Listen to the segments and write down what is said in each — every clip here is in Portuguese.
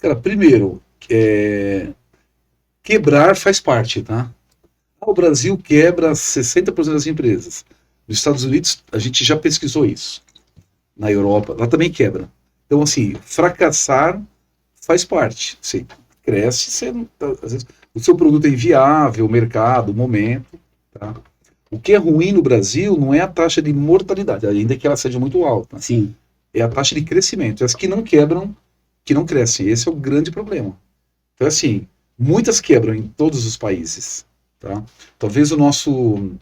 Cara, primeiro, quebrar faz parte, tá? O Brasil quebra 60% das empresas. Nos Estados Unidos, a gente já pesquisou isso. Na Europa, lá também quebra. Então, assim, fracassar faz parte. Você cresce, às vezes, o seu produto é inviável, o mercado, o momento. Tá? O que é ruim no Brasil não é a taxa de mortalidade, ainda que ela seja muito alta. Sim. É a taxa de crescimento. As que não quebram, que não crescem. Esse é o grande problema. Então, assim, muitas quebram em todos os países. Tá? Talvez o nosso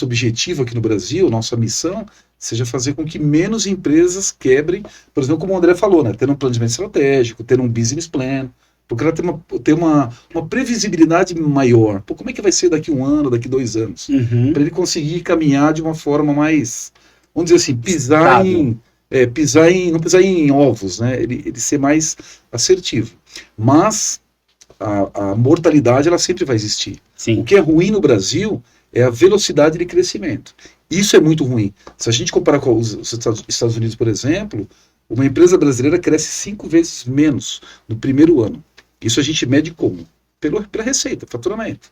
objetivo aqui no Brasil, nossa missão, seja fazer com que menos empresas quebrem, por exemplo, como o André falou, né? Ter um planejamento estratégico, ter um business plan, para o cara ter uma previsibilidade maior. Pô, como é que vai ser daqui 1 ano, daqui 2 anos? Uhum. Para ele conseguir caminhar de uma forma mais, vamos dizer assim, não pisar em ovos, né? Ele ser mais assertivo. Mas a mortalidade, ela sempre vai existir. Sim. O que é ruim no Brasil é a velocidade de crescimento. Isso é muito ruim. Se a gente comparar com os Estados Unidos, por exemplo, uma empresa brasileira cresce 5 vezes menos no primeiro ano. Isso a gente mede como? Pela receita, faturamento.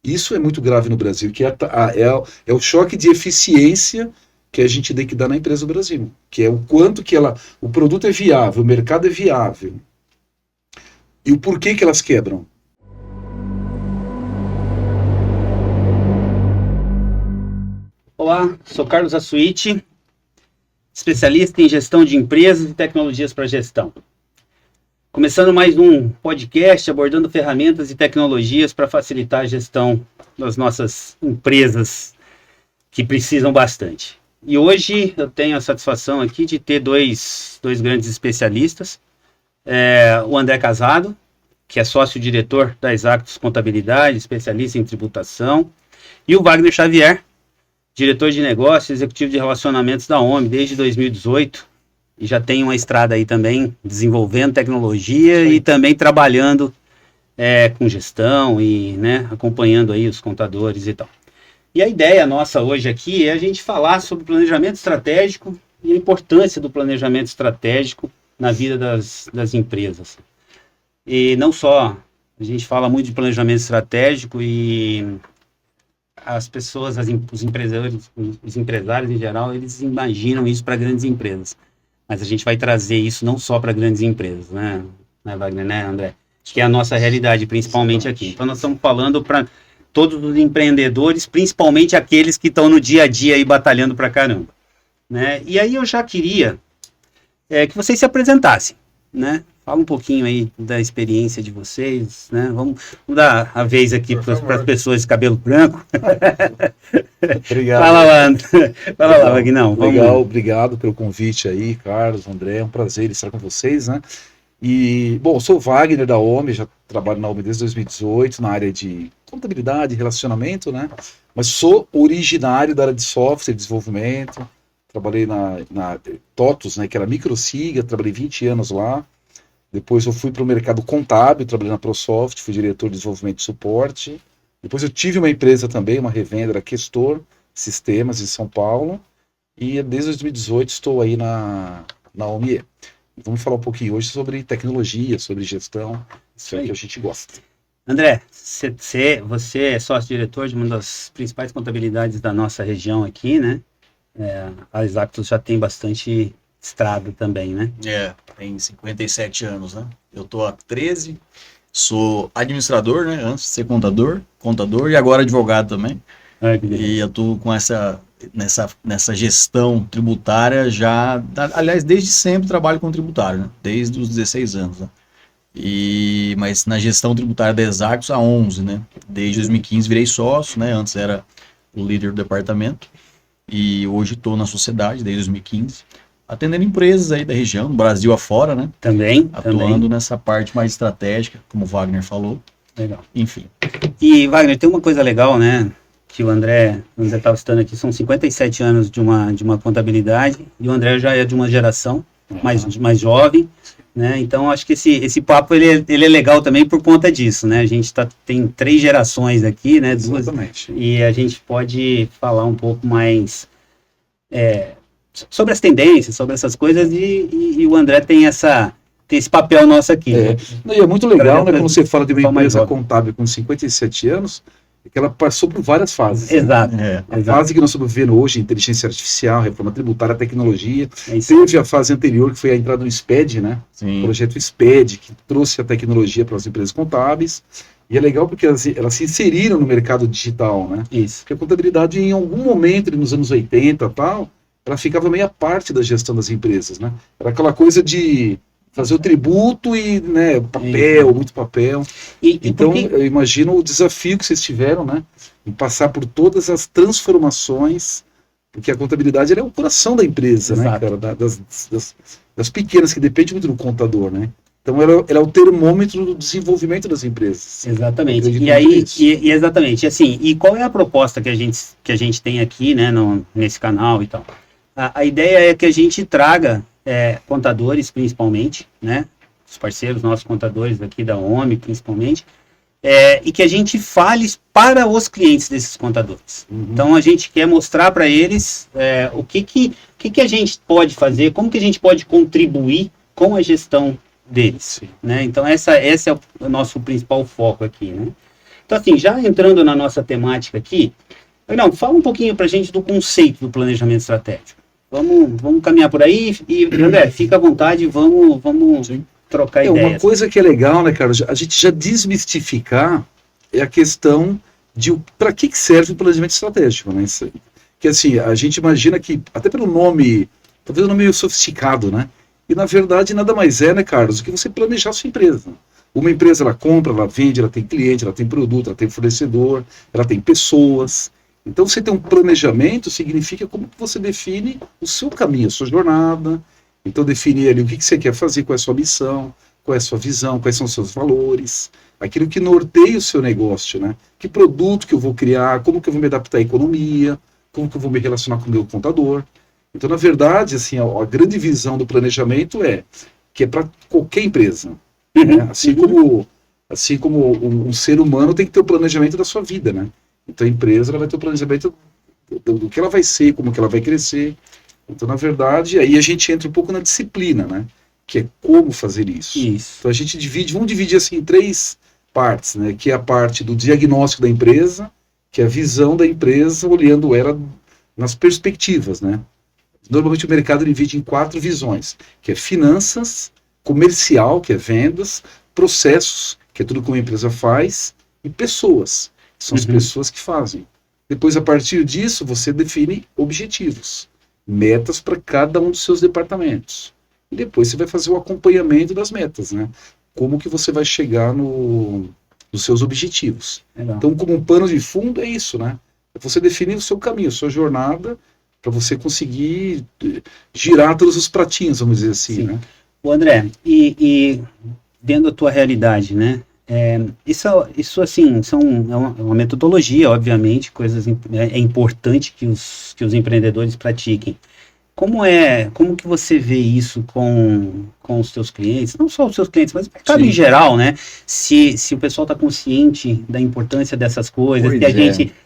Isso é muito grave no Brasil, que é o choque de eficiência que a gente tem que dar na empresa do Brasil, que é o quanto que o produto é viável, o mercado é viável, e o porquê que elas quebram. Olá, sou Carlos Assuiti, especialista em gestão de empresas e tecnologias para gestão. Começando mais um podcast abordando ferramentas e tecnologias para facilitar a gestão das nossas empresas que precisam bastante. E hoje eu tenho a satisfação aqui de ter dois grandes especialistas. O André Casado, que é sócio-diretor da Exactus Contabilidade, especialista em tributação, e o Wagner Xavier, diretor de negócios e executivo de relacionamentos da OMI desde 2018, e já tem uma estrada aí também desenvolvendo tecnologia e também trabalhando com gestão e, né, acompanhando aí os contadores e tal. E a ideia nossa hoje aqui é a gente falar sobre planejamento estratégico e a importância do planejamento estratégico na vida das empresas. E não só, a gente fala muito de planejamento estratégico e as pessoas, os empresários em geral, eles imaginam isso para grandes empresas. Mas a gente vai trazer isso não só para grandes empresas, né, Wagner, né, André? Acho que é a nossa realidade, principalmente aqui. Então nós estamos falando para todos os empreendedores, principalmente aqueles que estão no dia a dia aí batalhando para caramba, né? E aí eu já queria que vocês se apresentassem, né? Fala um pouquinho aí da experiência de vocês, né? Vamos dar a vez aqui para as pessoas de cabelo branco. Obrigado. Fala lá, Vagnão. Legal, obrigado pelo convite aí, Carlos, André, é um prazer estar com vocês, né? E, bom, eu sou o Wagner da OMI, já trabalho na OMI desde 2018, na área de contabilidade, relacionamento, né? Mas sou originário da área de software e desenvolvimento, trabalhei na TOTUS, né, que era microsiga, trabalhei 20 anos lá. Depois eu fui para o mercado contábil, trabalhei na ProSoft, fui diretor de desenvolvimento e suporte. Depois eu tive uma empresa também, uma revenda, era Questor Sistemas, em São Paulo. E desde 2018 estou aí na OMIE. Vamos falar um pouquinho hoje sobre tecnologia, sobre gestão, isso é o que a gente gosta. André, você é sócio-diretor de uma das principais contabilidades da nossa região aqui, né? A Exactus já tem bastante estrada também, né? Tem 57 anos, né? Eu tô há 13, sou administrador, né? Antes de ser contador e agora advogado também. E eu tô com nessa gestão tributária já, aliás, desde sempre trabalho com tributário, né? Desde os 16 anos, né? Mas na gestão tributária da Exactus há 11, né? Desde 2015 virei sócio, né? Antes era o líder do departamento e hoje estou na sociedade desde 2015, atendendo empresas aí da região, no Brasil afora, né? Atuando nessa parte mais estratégica, como o Wagner falou. Legal. Enfim. E, Wagner, tem uma coisa legal, né? Que o André estava citando aqui, são 57 anos de uma contabilidade, e o André já é de uma geração mais jovem, né? Então, acho que esse papo ele é legal também por conta disso, né? A gente tem 3 gerações aqui, né? Exatamente. E a gente pode falar um pouco mais sobre as tendências, sobre essas coisas, e o André tem essa tem esse papel nosso aqui. Não, e é muito legal, né, quando você fala de uma empresa contábil com 57 anos, é que ela passou por várias fases. Exato. Né? A fase que nós estamos vivendo hoje, inteligência artificial, reforma tributária, tecnologia. Teve a fase anterior, que foi a entrada do SPED, né? Sim. O projeto SPED, que trouxe a tecnologia para as empresas contábeis. E é legal porque elas se inseriram no mercado digital, né? Isso. Porque a contabilidade, em algum momento, nos anos 80 e tal, ela ficava meio à parte da gestão das empresas, né? Era aquela coisa de fazer o tributo e, né, papel, muito papel. Então, eu imagino o desafio que vocês tiveram, né? Em passar por todas as transformações, porque a contabilidade é o coração da empresa, né, cara? Das pequenas, que depende muito do contador, né? Então, ela é o termômetro do desenvolvimento das empresas. Exatamente. E aí, exatamente. Assim, e qual é a proposta que a gente tem aqui, né, nesse canal e tal? A ideia é que a gente traga contadores, principalmente, né, os parceiros, nossos contadores aqui da OMI, principalmente, e que a gente fale para os clientes desses contadores. Então, a gente quer mostrar para eles o que a gente pode fazer, como que a gente pode contribuir com a gestão deles, né? Então, esse é o nosso principal foco aqui, né? Então, assim, já entrando na nossa temática aqui, fala um pouquinho para a gente do conceito do planejamento estratégico. Vamos caminhar por aí e, André, fica à vontade, vamos trocar ideias. Uma coisa que é legal, né, Carlos, a gente já desmistificar é a questão de para que serve o planejamento estratégico, né? Que assim, a gente imagina que, até pelo nome, talvez um nome meio sofisticado, né? E na verdade nada mais né, Carlos, do que você planejar a sua empresa. Uma empresa, ela compra, ela vende, ela tem cliente, ela tem produto, ela tem fornecedor, ela tem pessoas. Então, você ter um planejamento significa como que você define o seu caminho, a sua jornada. Então, definir ali o que você quer fazer, qual é a sua missão, qual é a sua visão, quais são os seus valores, aquilo que norteia o seu negócio, né? Que produto que eu vou criar, como que eu vou me adaptar à economia, como que eu vou me relacionar com o meu contador. Então, na verdade, assim, a grande visão do planejamento que é para qualquer empresa. Né? Assim como um ser humano tem que ter o planejamento da sua vida, né? Então a empresa ela vai ter o planejamento do que ela vai ser, como que ela vai crescer. Então, na verdade, aí a gente entra um pouco na disciplina, né? Que é como fazer isso. Então a gente vamos dividir assim em 3 partes, né? Que é a parte do diagnóstico da empresa, que é a visão da empresa, olhando ela nas perspectivas, né? Normalmente o mercado divide em 4 visões, que é finanças, comercial, que é vendas, processos, que é tudo que uma empresa faz, e pessoas. São as pessoas que fazem. Depois, a partir disso, você define objetivos, metas para cada um dos seus departamentos. E depois você vai fazer o acompanhamento das metas, né? Como que você vai chegar nos seus objetivos. Legal. Então, como um pano de fundo, é isso, né? É você definir o seu caminho, a sua jornada, para você conseguir girar todos os pratinhos, vamos dizer assim, né? O André, e dentro da tua realidade, né? Isso assim, é uma metodologia, obviamente, é importante que os empreendedores pratiquem. Como que você vê isso com os seus clientes? Não só os seus clientes, mas o mercado em geral, né? Se o pessoal está consciente da importância dessas coisas,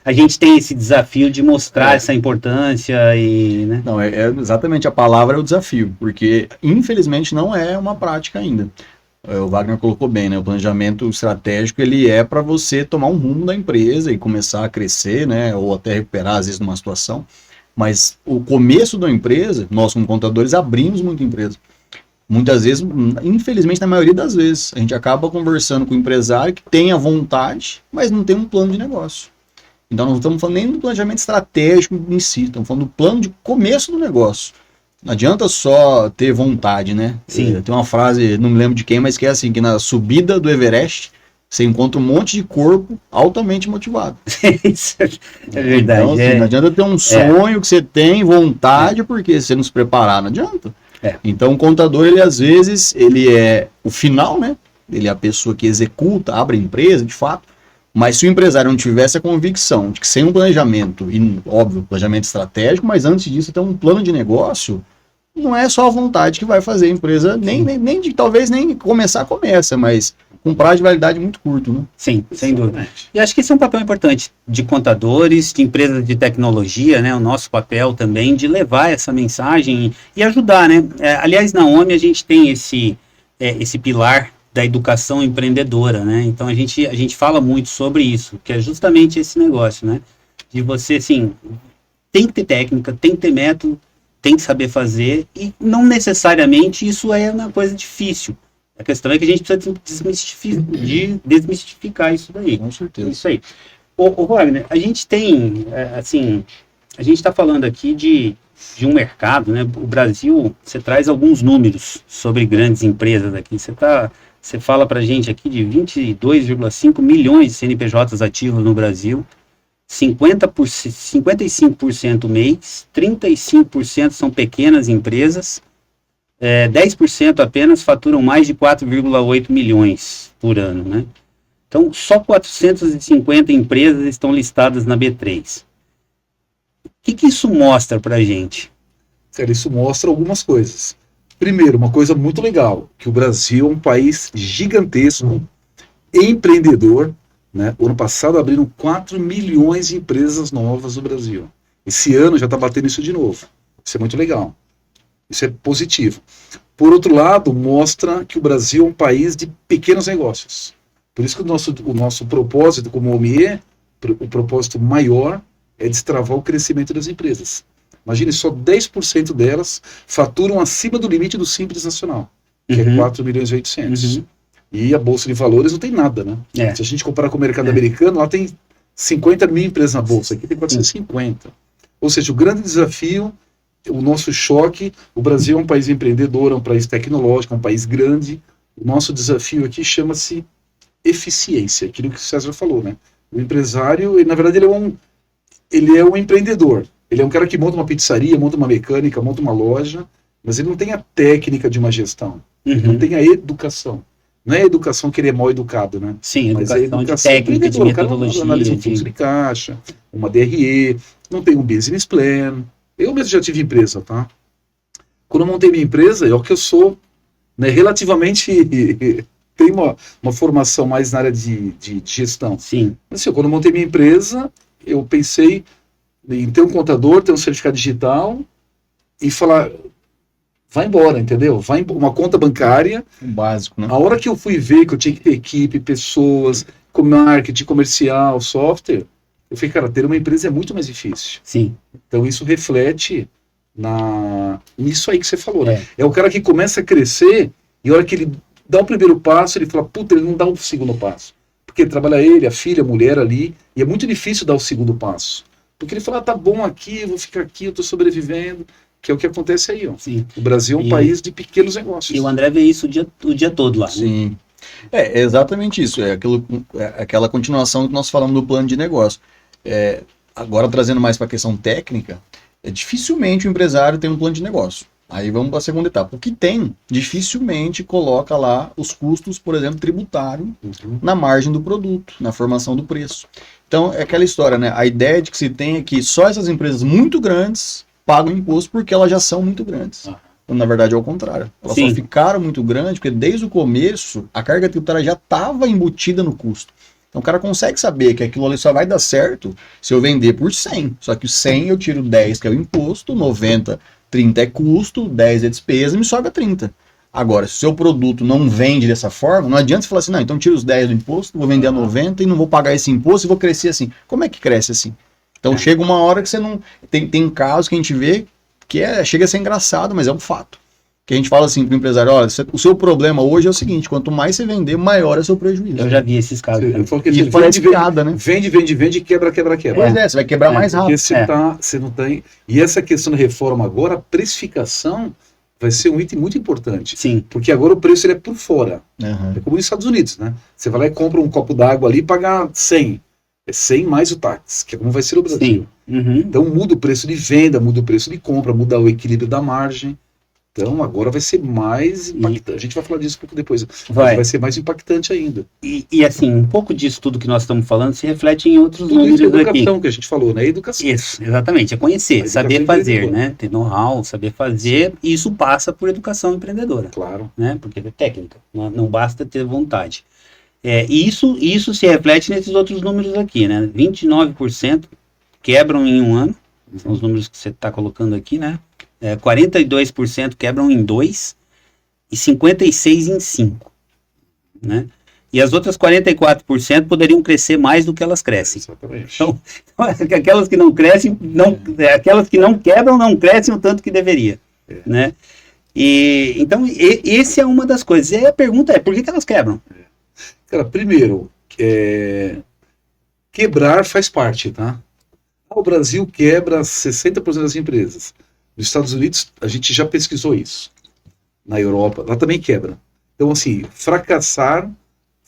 a gente tem esse desafio de mostrar essa importância e... Né? Não, exatamente, a palavra é o desafio, porque infelizmente não é uma prática ainda. O Wagner colocou bem, né? O planejamento estratégico, ele é para você tomar um rumo da empresa e começar a crescer, né? Ou até recuperar, às vezes, numa situação. Mas o começo da empresa, nós como contadores abrimos muita empresa. Muitas vezes, infelizmente, na maioria das vezes, a gente acaba conversando com o empresário que tem a vontade, mas não tem um plano de negócio. Então, não estamos falando nem do planejamento estratégico em si, estamos falando do plano de começo do negócio. Não adianta só ter vontade, né? Sim. Tem uma frase, não me lembro de quem, mas que é assim, que na subida do Everest, você encontra um monte de corpo altamente motivado. Isso é verdade. Então, assim, não adianta ter um sonho que você tem, vontade, porque você não se preparar, não adianta. Então, o contador, ele às vezes, ele é o final, né? Ele é a pessoa que executa, abre a empresa, de fato. Mas se o empresário não tivesse a convicção de que sem um planejamento, e óbvio, planejamento estratégico, mas antes disso ter um plano de negócio, não é só a vontade que vai fazer a empresa, talvez nem começa, mas com prazo de validade muito curto, né? Sim, sem dúvida. E acho que esse é um papel importante de contadores, de empresas de tecnologia, né? O nosso papel também de levar essa mensagem e ajudar, né? Aliás, na OMI a gente tem esse pilar da educação empreendedora, né? Então a gente fala muito sobre isso, que é justamente esse negócio, né? De você, assim, tem que ter técnica, tem que ter método, tem que saber fazer, e não necessariamente isso é uma coisa difícil. A questão é que a gente precisa desmistificar isso daí. Com certeza. Isso aí. Ô Wagner, a gente tem, assim, a gente está falando aqui de um mercado, né? O Brasil, você traz alguns números sobre grandes empresas aqui. Você fala para a gente aqui de 22,5 milhões de CNPJs ativos no Brasil, 55% MEIs, 35% são pequenas empresas, 10% apenas faturam mais de 4,8 milhões por ano, né? Então, só 450 empresas estão listadas na B3. O que isso mostra para a gente? Cara, isso mostra algumas coisas. Primeiro, uma coisa muito legal, que o Brasil é um país gigantesco, empreendedor, né? O ano passado abriram 4 milhões de empresas novas no Brasil. Esse ano já está batendo isso de novo. Isso é muito legal. Isso é positivo. Por outro lado, mostra que o Brasil é um país de pequenos negócios. Por isso que o nosso propósito como OMIE, o propósito maior, é destravar o crescimento das empresas. Imagine, só 10% delas faturam acima do limite do Simples Nacional, que é 4 milhões e 800. Uhum. E a Bolsa de Valores não tem nada, né? Se a gente comparar com o mercado americano, lá tem 50 mil empresas na Bolsa, aqui tem 450. Ou seja, o grande desafio, o nosso choque, o Brasil é um país empreendedor, é um país tecnológico, é um país grande. O nosso desafio aqui chama-se eficiência, aquilo que o César falou, né? O empresário, ele, na verdade, ele é um empreendedor. Ele é um cara que monta uma pizzaria, monta uma mecânica, monta uma loja, mas ele não tem a técnica de uma gestão. Ele não tem a educação. Não é a educação que ele é mal educado, né? Sim, mas é educação de técnica, de metodologia. Analisa um fluxo de caixa, uma DRE, não tem um business plan. Eu mesmo já tive empresa, tá? Quando eu montei minha empresa, é o que eu sou, né, relativamente... tenho uma formação mais na área de gestão. Sim. Assim, quando eu montei minha empresa, eu pensei em ter um contador, ter um certificado digital e falar, vai embora, entendeu? Uma conta bancária. O básico, né? A hora que eu fui ver que eu tinha que ter equipe, pessoas, com marketing, comercial, software, eu falei, cara, ter uma empresa é muito mais difícil. Sim. Então isso reflete nisso aí que você falou, né? É o cara que começa a crescer e a hora que ele dá o primeiro passo, ele fala, puta, ele não dá o segundo passo. Porque trabalha ele, a filha, a mulher ali, e é muito difícil dar o segundo passo. Porque ele fala, tá bom aqui, eu vou ficar aqui, eu tô sobrevivendo, que é o que acontece aí, ó. Sim. O Brasil é um país de pequenos negócios. E o André vê isso o dia todo lá. Sim. É exatamente isso, aquela continuação que nós falamos do plano de negócio. Agora trazendo mais para a questão técnica, dificilmente o empresário tem um plano de negócio. Aí vamos para a segunda etapa. O que tem, dificilmente coloca lá os custos, por exemplo, tributários, na margem do produto, na formação do preço. Então, é aquela história, né? A ideia de que se tem é que só essas empresas muito grandes pagam imposto porque elas já são muito grandes. Quando, na verdade, é o contrário. Elas só ficaram muito grandes porque, desde o começo, a carga tributária já estava embutida no custo. Então, o cara consegue saber que aquilo ali só vai dar certo se eu vender por 100. Só que o 100 eu tiro 10, que é o imposto, 90... 30 é custo, 10 é despesa, me sobra 30. Agora, se o seu produto não vende dessa forma, não adianta você falar assim, não, então tira os 10 do imposto, vou vender a 90 e não vou pagar esse imposto e vou crescer assim. Como é que cresce assim? Então chega uma hora que você não... Tem casos que a gente vê que chega a ser engraçado, mas é um fato. Que a gente fala assim para o empresário, olha, o seu problema hoje é o seguinte, quanto mais você vender, maior é o seu prejuízo. Eu já vi esses casos. Isso parece piada, né? Vende, quebra. Pois você vai quebrar mais rápido. Porque você não tem... E essa questão da reforma agora, a precificação vai ser um item muito importante. Sim. Porque agora o preço ele é por fora. É como nos Estados Unidos, né? Você vai lá e compra um copo d'água ali e paga 100. É 100 mais o táxi, que é como vai ser o Brasil. Então muda o preço de venda, muda o preço de compra, muda o equilíbrio da margem. Então agora vai ser mais impactante. A gente vai falar disso um pouco depois. Vai ser mais impactante ainda. E assim, um pouco disso tudo que nós estamos falando se reflete em outros tudo números isso é educação aqui. Que a gente falou, né? Educação. Isso, exatamente. É conhecer, saber fazer, né? Ter know-how, saber fazer. E isso passa por educação empreendedora. Claro. Né? Porque é técnica. Não basta ter vontade. E isso se reflete nesses outros números aqui, né? 29% quebram em um ano. São os números que você está colocando aqui, né? 42% quebram em 2 e 56% em 5%, né? E as outras 44% poderiam crescer mais do que elas crescem. Exatamente. Então, aquelas que não crescem, aquelas que não quebram, não crescem o tanto que deveria, né? E, então, esse é uma das coisas. E aí a pergunta é, por que elas quebram? Cara, primeiro, quebrar faz parte, tá? O Brasil quebra 60% das empresas. Nos Estados Unidos, a gente já pesquisou isso. Na Europa, lá também quebra. Então, assim, fracassar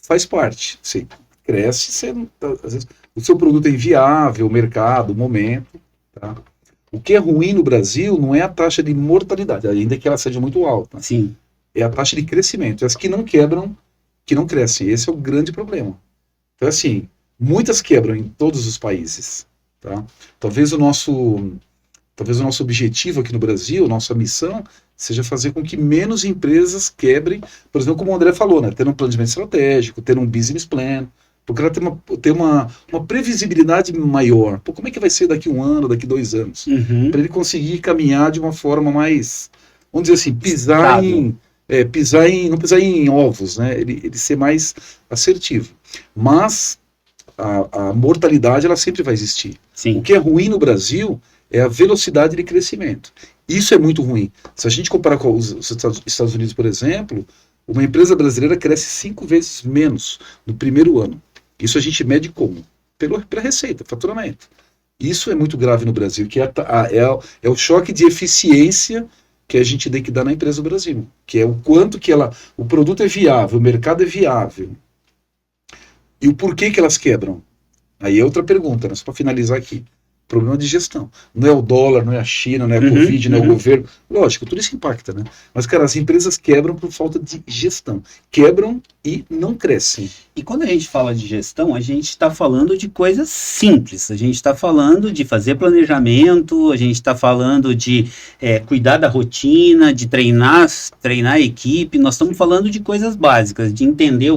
faz parte. Você cresce, às vezes, o seu produto é inviável, o mercado, o momento. Tá? O que é ruim no Brasil não é a taxa de mortalidade, ainda que ela seja muito alta. Sim. É a taxa de crescimento. As que não quebram, que não crescem. Esse é o grande problema. Então, assim, muitas quebram em todos os países. Tá? Talvez o nosso objetivo aqui no Brasil, nossa missão, seja fazer com que menos empresas quebrem, por exemplo, como o André falou, né? Ter um planejamento estratégico, ter um business plan, para o cara ter uma previsibilidade maior. Pô, como é que vai ser daqui 1 ano, daqui 2 anos? Uhum. Para ele conseguir caminhar de uma forma mais, vamos dizer assim, não pisar em ovos, né? Ele ser mais assertivo. Mas a mortalidade, ela sempre vai existir. Sim. O que é ruim no Brasil é a velocidade de crescimento. Isso é muito ruim. Se a gente comparar com os Estados Unidos, por exemplo, uma empresa brasileira cresce 5 vezes menos no primeiro ano. Isso a gente mede como? Pela receita, faturamento. Isso é muito grave no Brasil, que é o choque de eficiência que a gente tem que dar na empresa do Brasil, que é o quanto que o produto é viável, o mercado é viável. E o porquê que elas quebram? Aí é outra pergunta, né? Só para finalizar aqui. Problema de gestão. Não é o dólar, não é a China, não é a Covid, não é o governo. Lógico, tudo isso impacta, né? Mas, cara, as empresas quebram por falta de gestão. Quebram e não crescem. E quando a gente fala de gestão, a gente está falando de coisas simples. A gente está falando de fazer planejamento, a gente está falando de cuidar da rotina, de treinar a equipe. Nós estamos falando de coisas básicas, de entender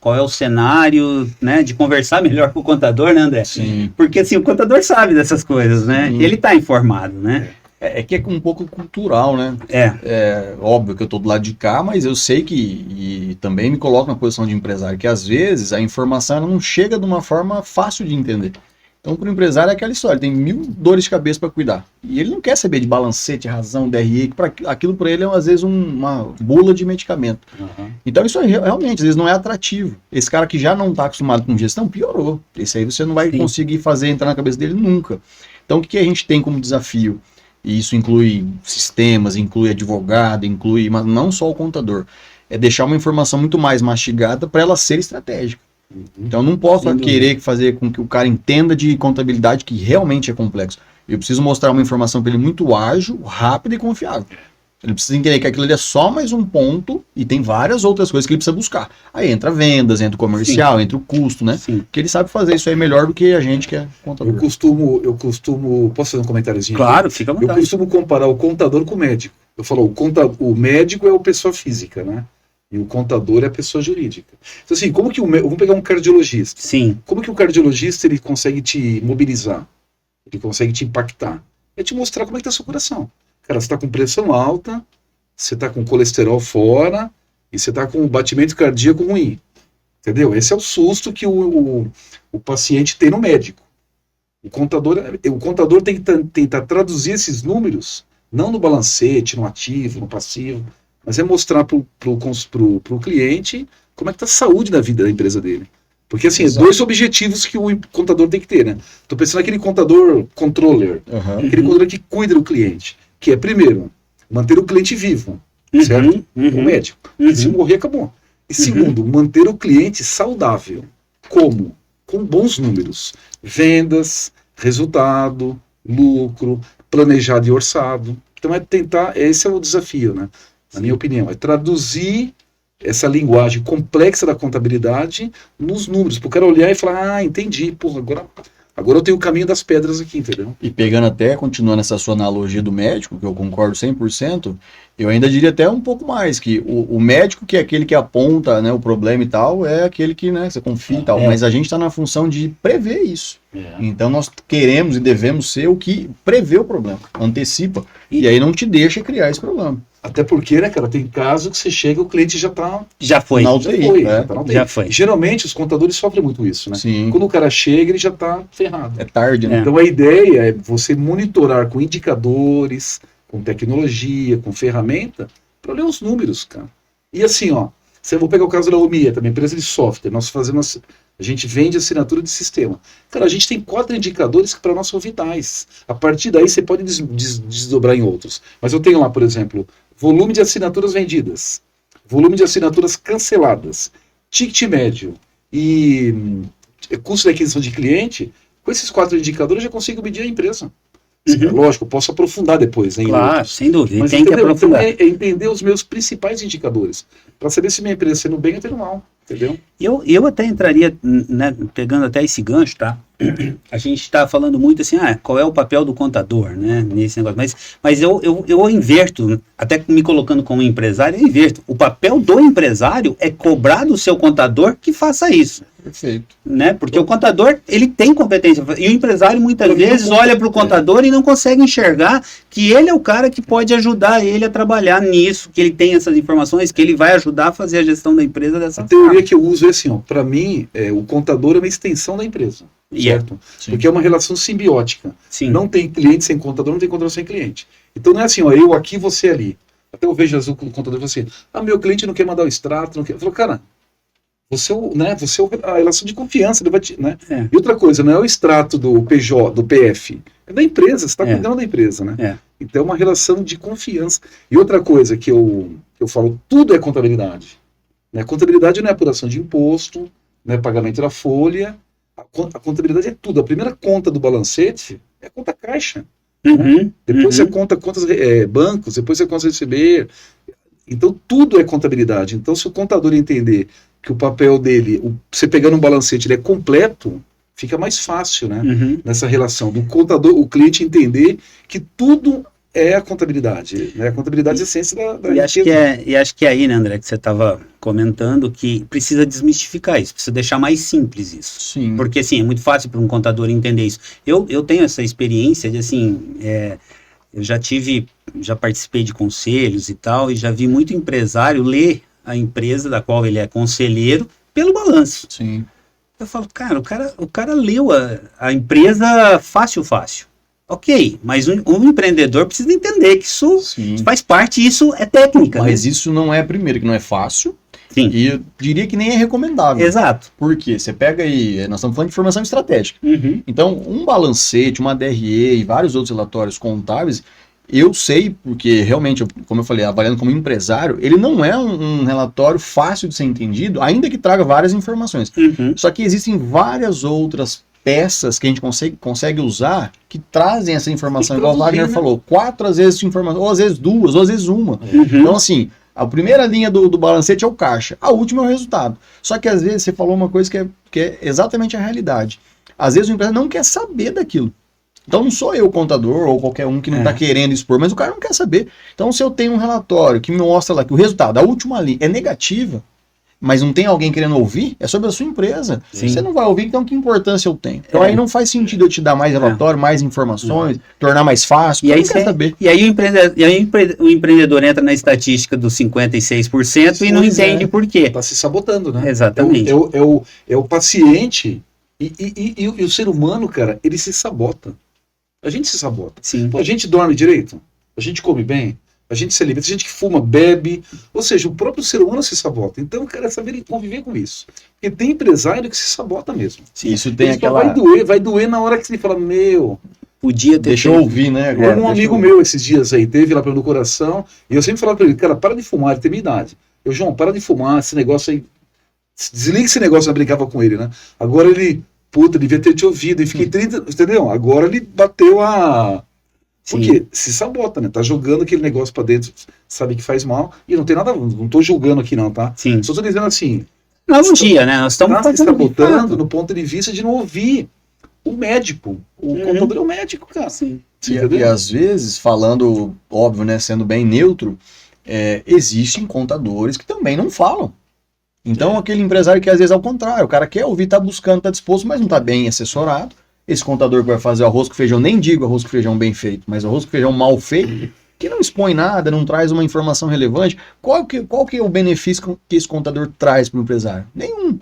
qual é o cenário, né? De conversar melhor com o contador, né, André? Sim. Porque assim, o contador sabe dessas coisas, né? Sim. Ele está informado, né? É que é um pouco cultural, né? É óbvio que eu estou do lado de cá, mas eu sei e também me coloco na posição de empresário, que às vezes a informação ela não chega de uma forma fácil de entender. Então, para o empresário é aquela história, ele tem 1000 dores de cabeça para cuidar. E ele não quer saber de balancete, razão, DRE, aquilo para ele é às vezes uma bula de medicamento. Uhum. Então, isso realmente, às vezes não é atrativo. Esse cara que já não está acostumado com gestão, piorou. Esse aí você não vai conseguir fazer entrar na cabeça dele nunca. Então, o que a gente tem como desafio? E isso inclui sistemas, inclui advogado, inclui, mas não só o contador. É deixar uma informação muito mais mastigada para ela ser estratégica. Então, eu não posso querer fazer com que o cara entenda de contabilidade que realmente é complexo. Eu preciso mostrar uma informação para ele muito ágil, rápida e confiável. Ele precisa entender que aquilo ali é só mais um ponto e tem várias outras coisas que ele precisa buscar. Aí entra vendas, entra o comercial, entra o custo, né? Sim. Porque ele sabe fazer isso aí melhor do que a gente que é contador. Eu costumo, posso fazer um comentáriozinho? Claro, fica à vontade. Eu costumo comparar o contador com o médico. Eu falo, o médico é a pessoa física, né? E o contador é a pessoa jurídica. Então, assim, como que vamos pegar um cardiologista. Sim. Como que o cardiologista ele consegue te mobilizar? Ele consegue te impactar? É te mostrar como é que está seu coração. Cara, você está com pressão alta, você está com colesterol fora e você está com batimento cardíaco ruim. Entendeu? Esse é o susto que o paciente tem no médico. O contador tem que tentar traduzir esses números, não no balancete, no ativo, no passivo, mas é mostrar para o cliente como é que está a saúde da vida da empresa dele. Porque, assim, dois objetivos que o contador tem que ter, né? Estou pensando naquele contador controller, aquele contador que cuida do cliente, que é, primeiro, manter o cliente vivo, certo? O médico. Se morrer, acabou. E segundo, manter o cliente saudável. Como? Com bons números. Vendas, resultado, lucro, planejado e orçado. Então esse é o desafio, né? Na minha opinião, é traduzir essa linguagem complexa da contabilidade nos números, para o cara olhar e falar, entendi, porra, agora eu tenho o caminho das pedras aqui, entendeu? E pegando até, continuando essa sua analogia do médico, que eu concordo 100%, eu ainda diria até um pouco mais, que o médico que é aquele que aponta, né, o problema e tal, é aquele que, né, você confia e tal, mas a gente está na função de prever isso. Então nós queremos e devemos ser o que prevê o problema, antecipa, e aí não te deixa criar esse problema. Até porque, né, cara, tem caso que você chega e o cliente já tá... Já foi. Na UTI, Já foi. Geralmente, os contadores sofrem muito isso, né? Sim. Quando o cara chega, ele já tá ferrado. É tarde, né? Então, a ideia é você monitorar com indicadores, com tecnologia, com ferramenta, para ler os números, cara. E assim, ó, eu vou pegar o caso da Omia, também, empresa de software, a gente vende assinatura de sistema. Cara, a gente tem 4 indicadores que para nós são vitais. A partir daí você pode desdobrar em outros. Mas eu tenho lá, por exemplo, volume de assinaturas vendidas, volume de assinaturas canceladas, ticket médio e custo de aquisição de cliente. Com esses 4 indicadores eu já consigo medir a empresa. Lógico, eu posso aprofundar depois. Né, claro, sem dúvida. Mas tem que aprofundar. Então é entender os meus principais indicadores, para saber se minha empresa está indo bem ou está indo mal. Entendeu? Eu até entraria, né, pegando até esse gancho, tá? A gente está falando muito assim, qual é o papel do contador, né, nesse negócio. Mas eu inverto, até me colocando como empresário, eu inverto. O papel do empresário é cobrar do seu contador que faça isso. Perfeito. Né? Porque o contador, ele tem competência. E o empresário, muitas vezes, olha para o contador e não consegue enxergar que ele é o cara que pode ajudar ele a trabalhar nisso, que ele tem essas informações, que ele vai ajudar a fazer a gestão da empresa dessa forma. A teoria que eu uso é assim, para mim, o contador é uma extensão da empresa. Certo? Porque é uma relação simbiótica. Sim. Não tem cliente sem contador, não tem contador sem cliente. Então não é assim, ó, eu aqui, você ali. Até eu vejo o contador e falo assim, meu cliente não quer mandar o extrato, não quer. Eu falo, cara, você é a relação de confiança, ele vai te, né? E outra coisa, não é o extrato do PJ, do PF, é da empresa, você está cuidando da empresa, né? Então é uma relação de confiança. E outra coisa que eu falo, tudo é contabilidade. Né? Contabilidade não é apuração de imposto, não é pagamento da folha. A contabilidade é tudo. A primeira conta do balancete é a conta caixa. Né? Depois você conta contas bancos, depois você conta receber. Então tudo é contabilidade. Então se o contador entender que o papel dele, você pegando um balancete, ele é completo, fica mais fácil, né? Nessa relação do contador, o cliente entender que tudo é a contabilidade, né? A contabilidade é a essência da e acho que é aí, né, André, que você estava comentando que precisa desmistificar isso, precisa deixar mais simples isso. Sim. Porque, assim, é muito fácil para um contador entender isso. Eu tenho essa experiência de, assim, eu já participei de conselhos e tal, e já vi muito empresário ler a empresa da qual ele é conselheiro pelo balanço. Sim. Eu falo, cara, o cara leu a empresa fácil. Ok, mas um empreendedor precisa entender que isso faz parte, isso é técnica. Mas isso não é, primeiro, que não é fácil. Sim. E eu diria que nem é recomendável. Exato. Por quê? Você pega aí, nós estamos falando de formação estratégica. Então, um balancete, uma DRE e vários outros relatórios contábeis, eu sei, porque realmente, como eu falei, avaliando como empresário, ele não é um relatório fácil de ser entendido, ainda que traga várias informações. Só que existem várias outras peças que a gente consegue usar que trazem essa informação, igual o Wagner falou, 4 às vezes de informação, ou às vezes 2, ou às vezes 1. Então, assim, a primeira linha do balancete é o caixa, a última é o resultado. Só que às vezes você falou uma coisa que é exatamente a realidade. Às vezes o empresário não quer saber daquilo. Então não sou eu o contador ou qualquer um que não está querendo expor, mas o cara não quer saber. Então se eu tenho um relatório que me mostra lá que o resultado, a última linha, é negativa, mas não tem alguém querendo ouvir, é sobre a sua empresa. Sim. Você não vai ouvir, então que importância eu tenho? Então aí não faz sentido eu te dar mais relatório, mais informações, tornar mais fácil, e aí quer saber. E aí o empreendedor entra na estatística dos 56% e não entende por quê. Está se sabotando, né? Exatamente. É o paciente e o ser humano, cara, ele se sabota. A gente se sabota. Sim. A gente dorme direito, a gente come bem, a gente se alimenta, a gente que fuma, bebe, ou seja, o próprio ser humano se sabota. Então, cara, é saber conviver com isso. Porque tem empresário que se sabota mesmo. Sim, isso tem aquela... vai doer na hora que você fala, podia ter deixa eu ouvir, né? Agora, como um amigo meu esses dias aí, teve lá no coração, e eu sempre falava pra ele, cara, para de fumar, ele tem minha idade. João, para de fumar, esse negócio aí, desliga esse negócio, eu brincava com ele, né? Agora ele, devia ter te ouvido, e fiquei 30, entendeu? Agora ele bateu a... Porque se sabota, né? Tá jogando aquele negócio pra dentro, sabe que faz mal, e não tem nada, não tô julgando aqui não, tá? Sim. Só tô dizendo assim... né? Nós estamos sabotando no ponto de vista de não ouvir o médico. O contador é o médico, cara. Sim. E às vezes, falando, óbvio, né, sendo bem neutro, existem contadores que também não falam. Então, aquele empresário que às vezes é ao contrário, o cara quer ouvir, tá buscando, tá disposto, mas não tá bem assessorado. Esse contador que vai fazer arroz com feijão, nem digo arroz com feijão bem feito, mas arroz com feijão mal feito, que não expõe nada, não traz uma informação relevante, qual que é o benefício que esse contador traz para o empresário? Nenhum.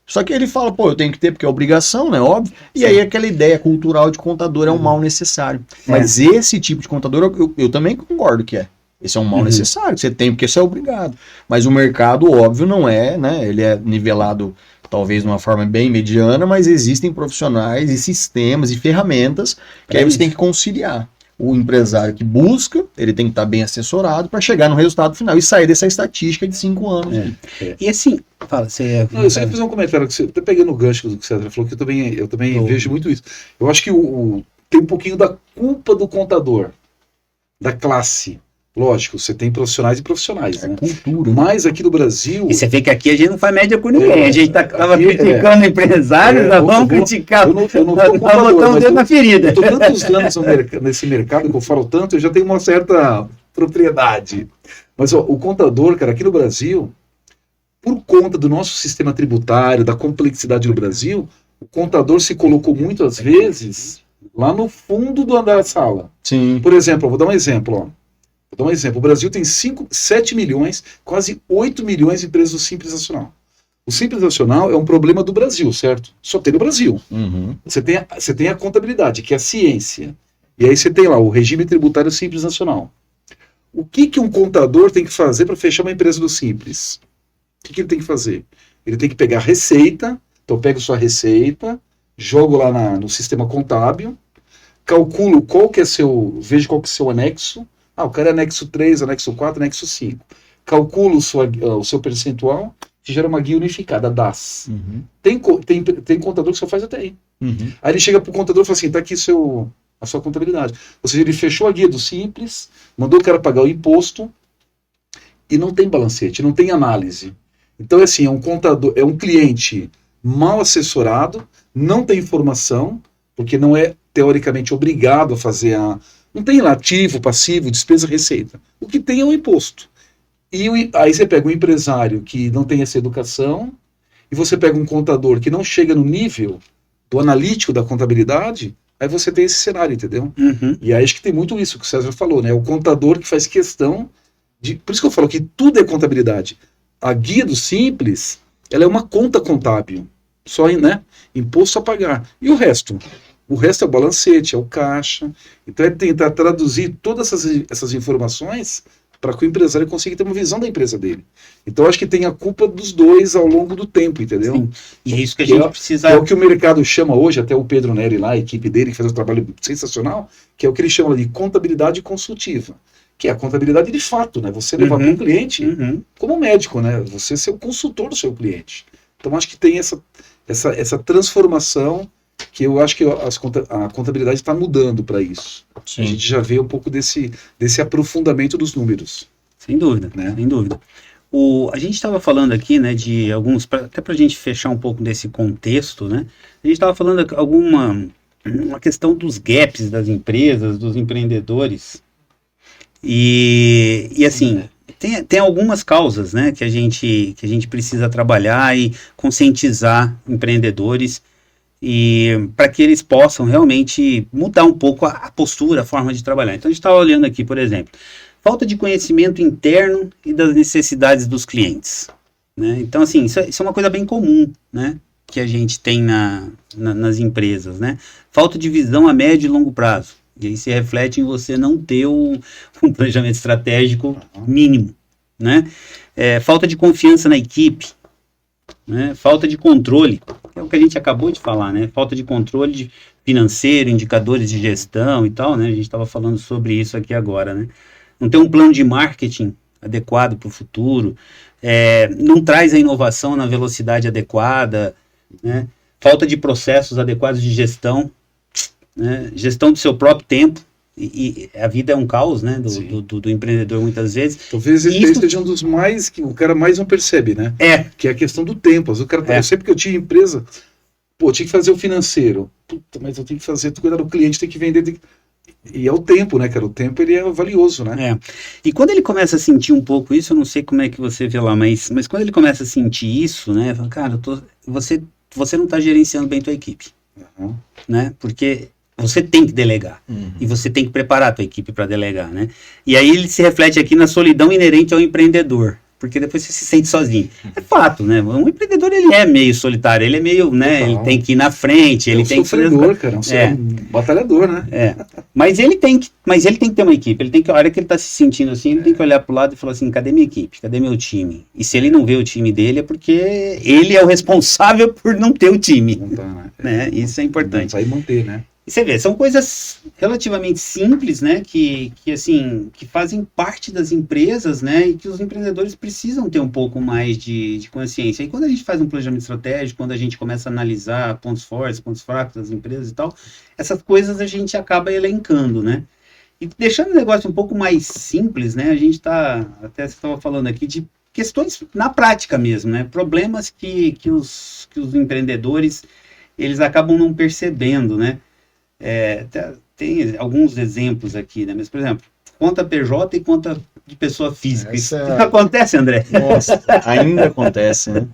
Só que ele fala, pô, eu tenho que ter porque é obrigação, né, óbvio, e aí aquela ideia cultural de contador é um mal necessário. Mas esse tipo de contador, eu também concordo que é. Esse é um mal necessário, que você tem porque você é obrigado. Mas o mercado, óbvio, não é, né, ele é nivelado talvez de uma forma bem mediana, mas existem profissionais e sistemas e ferramentas que aí você tem que conciliar. O empresário que busca, ele tem que estar bem assessorado para chegar no resultado final e sair dessa estatística de 5 anos. E assim, fala, você... Não, eu só ia fazer um comentário, que você tá pegando o gancho do que você falou, que eu também vejo muito isso. Eu acho que tem um pouquinho da culpa do contador, da classe. Lógico, você tem profissionais e profissionais, né? Cultura. Mas aqui no Brasil... E você vê que aqui a gente não faz média com ninguém. A gente tava criticando empresários, nós vamos criticar. Eu não nós botamos o dedo na ferida. Eu tô tantos anos nesse mercado que eu falo tanto, eu já tenho uma certa propriedade. Mas ó, o contador, cara, aqui no Brasil, por conta do nosso sistema tributário, da complexidade do Brasil, o contador se colocou muitas vezes lá no fundo do andar da sala. Sim. Por exemplo, eu vou dar um exemplo, ó. Vou dar um exemplo. O Brasil tem 7 milhões, quase 8 milhões de empresas do Simples Nacional. O Simples Nacional é um problema do Brasil, certo? Só tem no Brasil. Você tem a contabilidade, que é a ciência. E aí você tem lá o regime tributário Simples Nacional. O que um contador tem que fazer para fechar uma empresa do Simples? O que ele tem que fazer? Ele tem que pegar a receita, então eu pego sua receita, jogo lá no sistema contábil, calculo vejo qual que é o seu anexo. O cara é anexo 3, anexo 4, anexo 5. Calculo o seu percentual, te gera uma guia unificada, DAS. Tem contador que só faz até aí. Aí ele chega para o contador e fala assim, tá aqui a sua contabilidade. Ou seja, ele fechou a guia do Simples, mandou o cara pagar o imposto e não tem balancete, não tem análise. Então é assim, é um cliente mal assessorado, não tem informação, porque não é teoricamente obrigado a fazer não tem lá ativo, passivo, despesa, receita. O que tem é o imposto. E aí você pega um empresário que não tem essa educação, e você pega um contador que não chega no nível do analítico da contabilidade, aí você tem esse cenário, entendeu? E aí acho que tem muito isso que o César falou, né? O contador que faz questão de... Por isso que eu falo que tudo é contabilidade. A guia do Simples, ela é uma conta contábil. Só, né? Imposto a pagar. E o resto? O resto é o balancete, é o caixa. Então é tentar traduzir todas essas informações para que o empresário consiga ter uma visão da empresa dele. Então acho que tem a culpa dos dois ao longo do tempo, entendeu? Sim. E é isso que a gente precisa... É o que o mercado chama hoje, até o Pedro Neri lá, a equipe dele, que faz um trabalho sensacional, que é o que ele chama de contabilidade consultiva. Que é a contabilidade de fato, né? Você levar para o cliente como médico, né? Você ser o consultor do seu cliente. Então acho que tem essa transformação que eu acho que a contabilidade está mudando para isso. Sim. A gente já vê um pouco desse aprofundamento dos números. Sem dúvida, né? Sem dúvida. A gente estava falando aqui, né, de alguns, até para a gente fechar um pouco desse contexto, né, a gente estava falando uma questão dos gaps das empresas, dos empreendedores, e assim, tem algumas causas, né, que a gente precisa trabalhar e conscientizar empreendedores, e para que eles possam realmente mudar um pouco a postura, a forma de trabalhar. Então a gente está olhando aqui, por exemplo, falta de conhecimento interno e das necessidades dos clientes, né? Então assim, isso é uma coisa bem comum, né, que a gente tem nas empresas, né? Falta de visão a médio e longo prazo, e aí se reflete em você não ter um planejamento estratégico mínimo, né? Falta de confiança na equipe, né? Falta de controle, é o que a gente acabou de falar, né? Falta de controle financeiro, indicadores de gestão e tal, né? A gente estava falando sobre isso aqui agora, né? Não tem um plano de marketing adequado para o futuro, não traz a inovação na velocidade adequada, né? Falta de processos adequados de gestão, né? Gestão do seu próprio tempo, e a vida é um caos, né, do empreendedor muitas vezes. Talvez esse seja um dos mais que o cara mais não percebe, né? Que é a questão do tempo. O cara eu sempre que eu tinha empresa, eu tinha que fazer o financeiro. Puta, mas eu tenho que fazer, cuidar do cliente, tem que vender, e é o tempo, né, cara? O tempo ele é valioso, né? E quando ele começa a sentir um pouco isso, eu não sei como é que você vê lá, mas quando ele começa a sentir isso, né, fala, cara, você não está gerenciando bem tua equipe, né? Porque Você tem que delegar. E você tem que preparar a tua equipe para delegar, né? E aí ele se reflete aqui na solidão inerente ao empreendedor. Porque depois você se sente sozinho. É fato, né? Um empreendedor, ele é meio solitário, ele é meio, né? Ele tem que ir na frente, ele tem sofredor, cara, um batalhador, né? Mas ele tem que ter uma equipe, ele tem que, a hora que ele tá se sentindo assim, ele tem que olhar pro lado e falar assim, cadê minha equipe? Cadê meu time? E se ele não vê o time dele, é porque ele é o responsável por não ter o time. Não tá, né? Isso é importante. Aí manter, né? E você vê, são coisas relativamente simples, né, que fazem parte das empresas, né, e que os empreendedores precisam ter um pouco mais de consciência. E quando a gente faz um planejamento estratégico, quando a gente começa a analisar pontos fortes, pontos fracos das empresas e tal, essas coisas a gente acaba elencando, né. E deixando o negócio um pouco mais simples, né, a gente está, até você estava falando aqui, de questões na prática mesmo, né, problemas que os empreendedores, eles acabam não percebendo, né. Tem alguns exemplos aqui, né? Mas, por exemplo, conta PJ e conta de pessoa física. Isso acontece, André? Nossa, ainda acontece, né?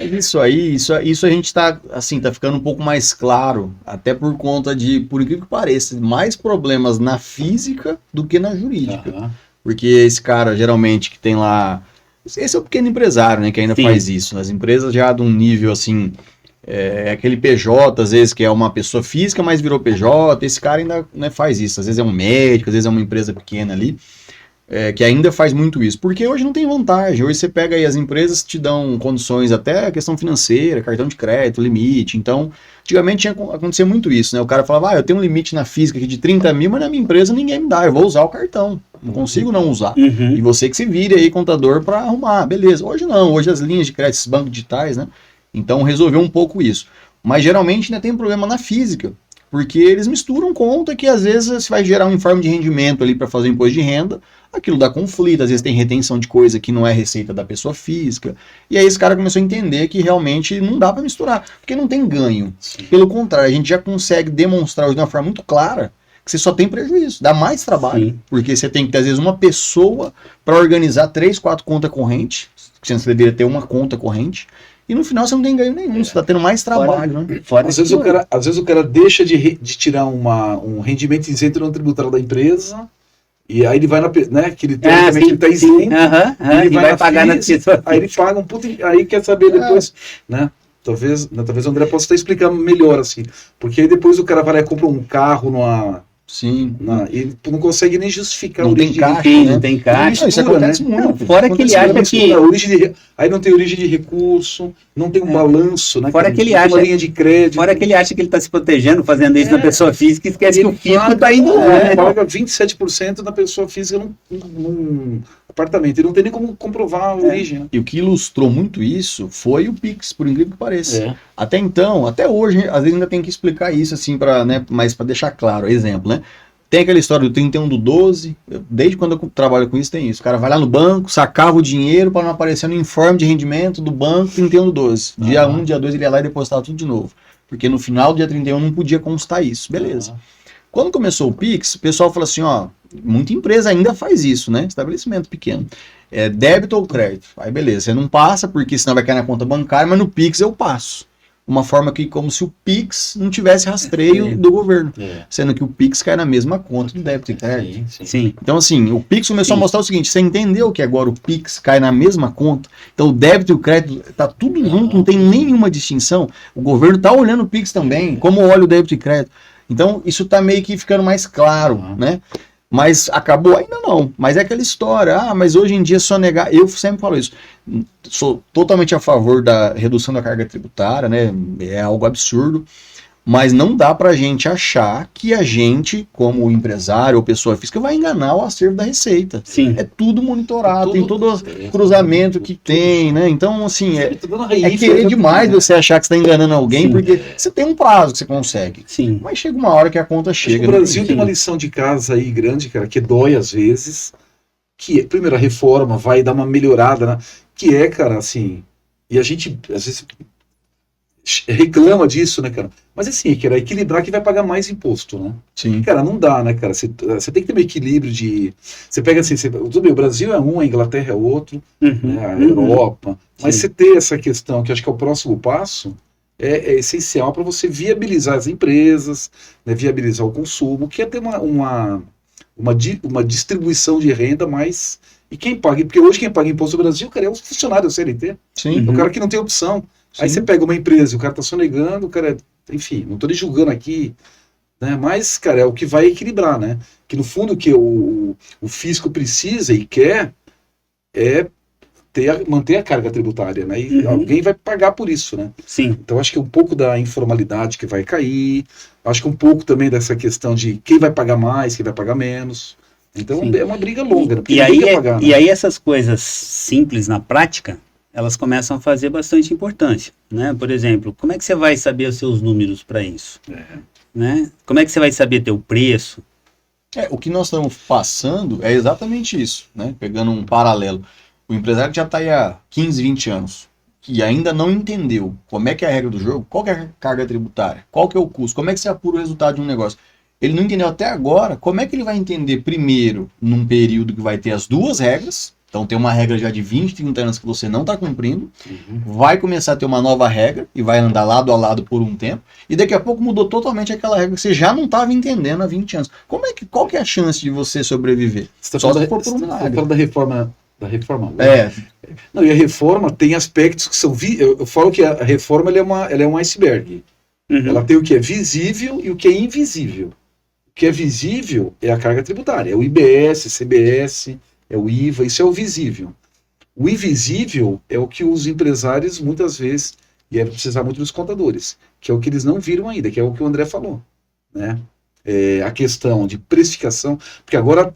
Isso a gente tá ficando um pouco mais claro, até por conta de, por incrível que pareça, mais problemas na física do que na jurídica. Porque esse cara, geralmente, que tem lá... Esse é o pequeno empresário, né? Que ainda faz isso. As empresas já de um nível, assim... aquele PJ, às vezes, que é uma pessoa física, mas virou PJ, esse cara ainda, né, faz isso. Às vezes é um médico, às vezes é uma empresa pequena ali, que ainda faz muito isso. Porque hoje não tem vantagem. Hoje você pega aí, as empresas te dão condições, até a questão financeira, cartão de crédito, limite. Então, antigamente acontecia muito isso, né? O cara falava, eu tenho um limite na física aqui de 30 mil, mas na minha empresa ninguém me dá, eu vou usar o cartão. Não consigo não usar. E você que se vire aí, contador, para arrumar. Beleza. Hoje não. Hoje as linhas de crédito, esses bancos digitais, né? Então resolveu um pouco isso. Mas geralmente ainda tem um problema na física, porque eles misturam conta que às vezes você vai gerar um informe de rendimento ali para fazer o imposto de renda, aquilo dá conflito, às vezes tem retenção de coisa que não é receita da pessoa física. E aí esse cara começou a entender que realmente não dá para misturar, porque não tem ganho. Pelo contrário, a gente já consegue demonstrar hoje de uma forma muito clara que você só tem prejuízo, dá mais trabalho, porque você tem que ter às vezes uma pessoa para organizar 3, 4 contas correntes, que você deveria ter uma conta corrente. E no final você não tem ganho nenhum, você está tendo mais trabalho, né? Às vezes o cara deixa de tirar um rendimento isento no tributário da empresa, e aí ele vai né, que ele ele tá isento, ele vai pagar na pessoa. Aí ele paga um puto, aí quer saber depois, né? Talvez o André possa estar explicando melhor, assim, porque aí depois o cara vai lá e compra um carro numa... Sim. Ele não consegue nem justificar. Não tem caixa, né? Não tem caixa. Isso acontece muito. Fora que ele acha que... Aí não tem origem de recurso, não tem um balanço, né? Fora que ele acha... uma linha de crédito. Fora que ele acha que ele está se protegendo, fazendo isso na pessoa física, e esquece que o físico está indo... Paga 27% da pessoa física num apartamento. Ele não tem nem como comprovar a origem. Né? E o que ilustrou muito isso foi o Pix, por incrível que pareça. Até então, até hoje, às vezes ainda tem que explicar isso, assim, né, mas para deixar claro, exemplo, né? Tem aquela história do 31/12, desde quando eu trabalho com isso tem isso. O cara vai lá no banco, sacava o dinheiro para não aparecer no informe de rendimento do banco 31/12. Dia 1, dia 2 ele ia lá e depositava tudo de novo. Porque no final do dia 31 não podia constar isso, beleza. Quando começou o Pix, o pessoal falou assim, muita empresa ainda faz isso, né? Estabelecimento pequeno. Débito ou crédito. Aí beleza, você não passa porque senão vai cair na conta bancária, mas no Pix eu passo. Uma forma que como se o Pix não tivesse rastreio do governo. Sendo que o Pix cai na mesma conta do débito e crédito. Sim. Então assim, o Pix começou a mostrar o seguinte, você entendeu que agora o Pix cai na mesma conta? Então o débito e o crédito tá tudo junto, não tem nenhuma distinção. O governo tá olhando o Pix também, como olha o débito e crédito. Então isso tá meio que ficando mais claro, né? Mas acabou? Ainda não. Mas é aquela história. Mas hoje em dia só negar... Eu sempre falo isso. Sou totalmente a favor da redução da carga tributária, né? É algo absurdo. Mas não dá pra gente achar que a gente, como empresário ou pessoa física, vai enganar o acervo da Receita. Sim. É tudo monitorado, tem todo o cruzamento que tem, né? Então, assim, é querer demais você achar que você está enganando alguém, porque você tem um prazo que você consegue. Sim. Mas chega uma hora que a conta chega. O Brasil tem uma lição de casa aí grande, cara, que dói às vezes, que primeiro a reforma vai dar uma melhorada, né? Que é, cara, assim, e a gente, às vezes... reclama disso, né, cara? Mas assim, cara, equilibrar que vai pagar mais imposto, né? Sim. Cara, não dá, né, cara? Você tem que ter um equilíbrio de... Você pega assim, tudo bem, o Brasil é um, a Inglaterra é outro, né, a Europa, mas você ter essa questão, que acho que é o próximo passo, é essencial para você viabilizar as empresas, né, viabilizar o consumo, que é ter uma distribuição de renda mais... E quem paga, porque hoje quem paga imposto no Brasil, cara, é o funcionário da CLT. Sim. É o cara que não tem opção. Sim. Aí você pega uma empresa, o cara está sonegando, o cara, enfim, não estou nem julgando aqui, né? Mas, cara, é o que vai equilibrar, né? Que no fundo o que o fisco precisa e quer é manter a carga tributária, né? E alguém vai pagar por isso, né? Sim. Então acho que um pouco da informalidade que vai cair, acho que um pouco também dessa questão de quem vai pagar mais, quem vai pagar menos. Então Sim. é uma briga longa, né? E aí essas coisas simples na prática, elas começam a fazer bastante importância, né? Por exemplo, como é que você vai saber os seus números para isso? Né? Como é que você vai saber teu preço? O que nós estamos passando é exatamente isso, né? Pegando um paralelo. O empresário que já está aí há 15, 20 anos, que ainda não entendeu como é que é a regra do jogo, qual que é a carga tributária, qual que é o custo, como é que você apura o resultado de um negócio. Ele não entendeu até agora como é que ele vai entender primeiro num período que vai ter as duas regras. Então tem uma regra já de 20, 30 anos que você não está cumprindo, vai começar a ter uma nova regra e vai andar lado a lado por um tempo, e daqui a pouco mudou totalmente aquela regra que você já não estava entendendo há 20 anos. Qual que é a chance de você sobreviver? Você está falando da reforma. Não, e a reforma tem aspectos que são... Eu falo que a reforma ela é um iceberg. Ela tem o que é visível e o que é invisível. O que é visível é a carga tributária, é o IBS, CBS, é o IVA, isso é o visível. O invisível é o que os empresários muitas vezes, e é precisar muito dos contadores, que é o que eles não viram ainda, que é o que o André falou, né? A questão de precificação, porque agora